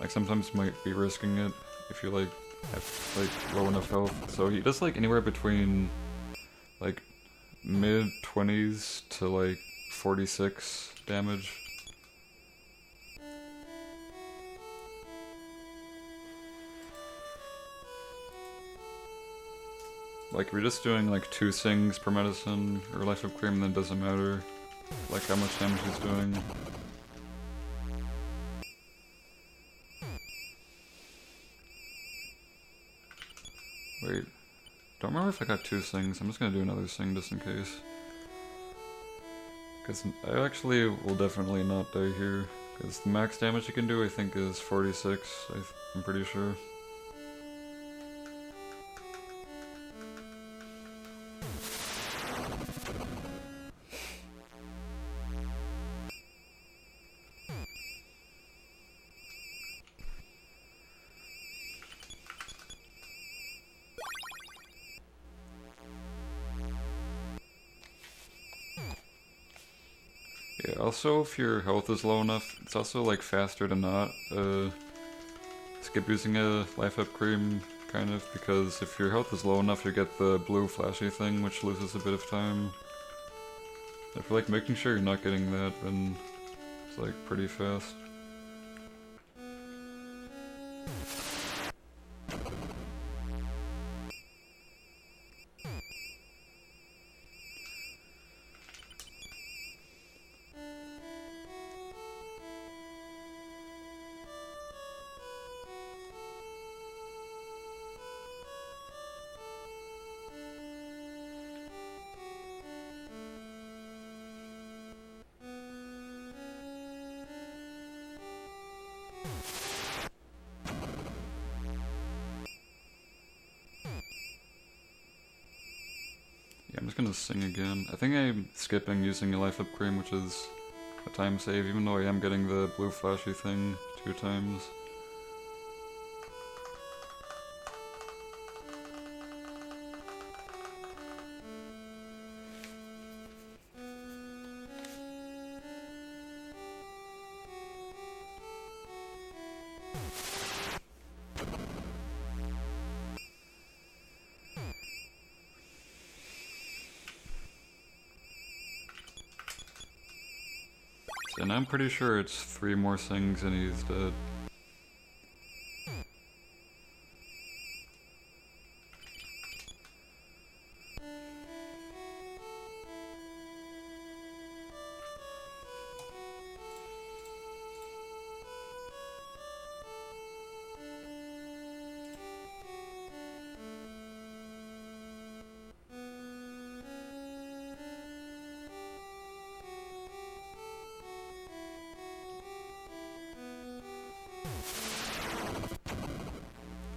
sometimes you might be risking it if you like have like low enough health. So he does like anywhere between like mid 20s to like 46 damage. Like if you're just doing like 2 sings per medicine or life up cream, then it doesn't matter like how much damage he's doing. Wait, don't remember if I got 2 sings. I'm just gonna do another sing just in case. Because I actually will definitely not die here. Because the max damage you can do I think is 46, I'm pretty sure. Yeah, also if your health is low enough, it's also like faster to not skip using a life up cream, kind of, because if your health is low enough you get the blue flashy thing which loses a bit of time. I feel like making sure you're not getting that, then it's like pretty fast. Yeah, I'm just gonna sing again. I think I'm skipping using a life up cream, which is a time save, even though I am getting the blue flashy thing 2 times. And I'm pretty sure it's 3 more sings and he's dead.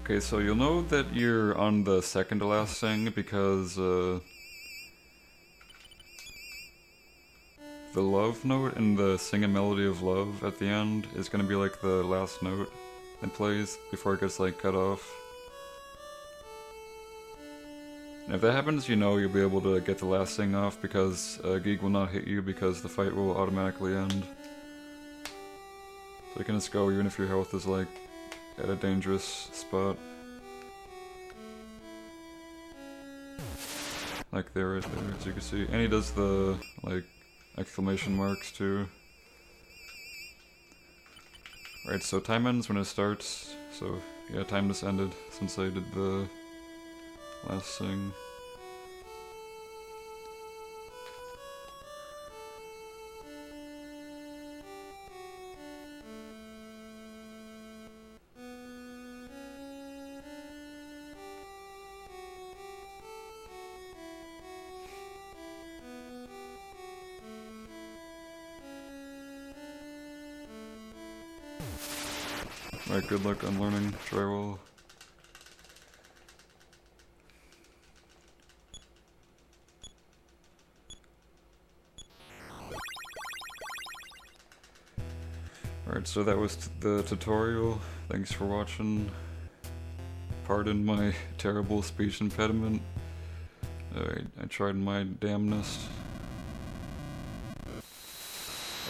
Okay, so you'll know that you're on the second to last thing because the love note in the Sing a Melody of Love at the end is gonna be like the last note it plays before it gets like cut off. And if that happens, you know you'll be able to get the last thing off because Geek will not hit you because the fight will automatically end. So you can just go even if your health is like at a dangerous spot. Like there, right there, as you can see. And he does the, like, exclamation marks too. Right, so time ends when it starts. So, yeah, time just ended since I did the last thing. Alright, good luck on learning drywall. Alright, so that was the tutorial. Thanks for watching. Pardon my terrible speech impediment. Alright, I tried my damnedest.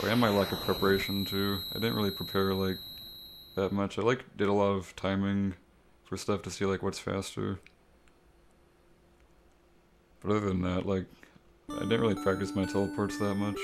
Oh, and my lack of preparation too. I didn't really prepare like that much. I like did a lot of timing for stuff to see like what's faster. But other than that, like I didn't really practice my teleports that much.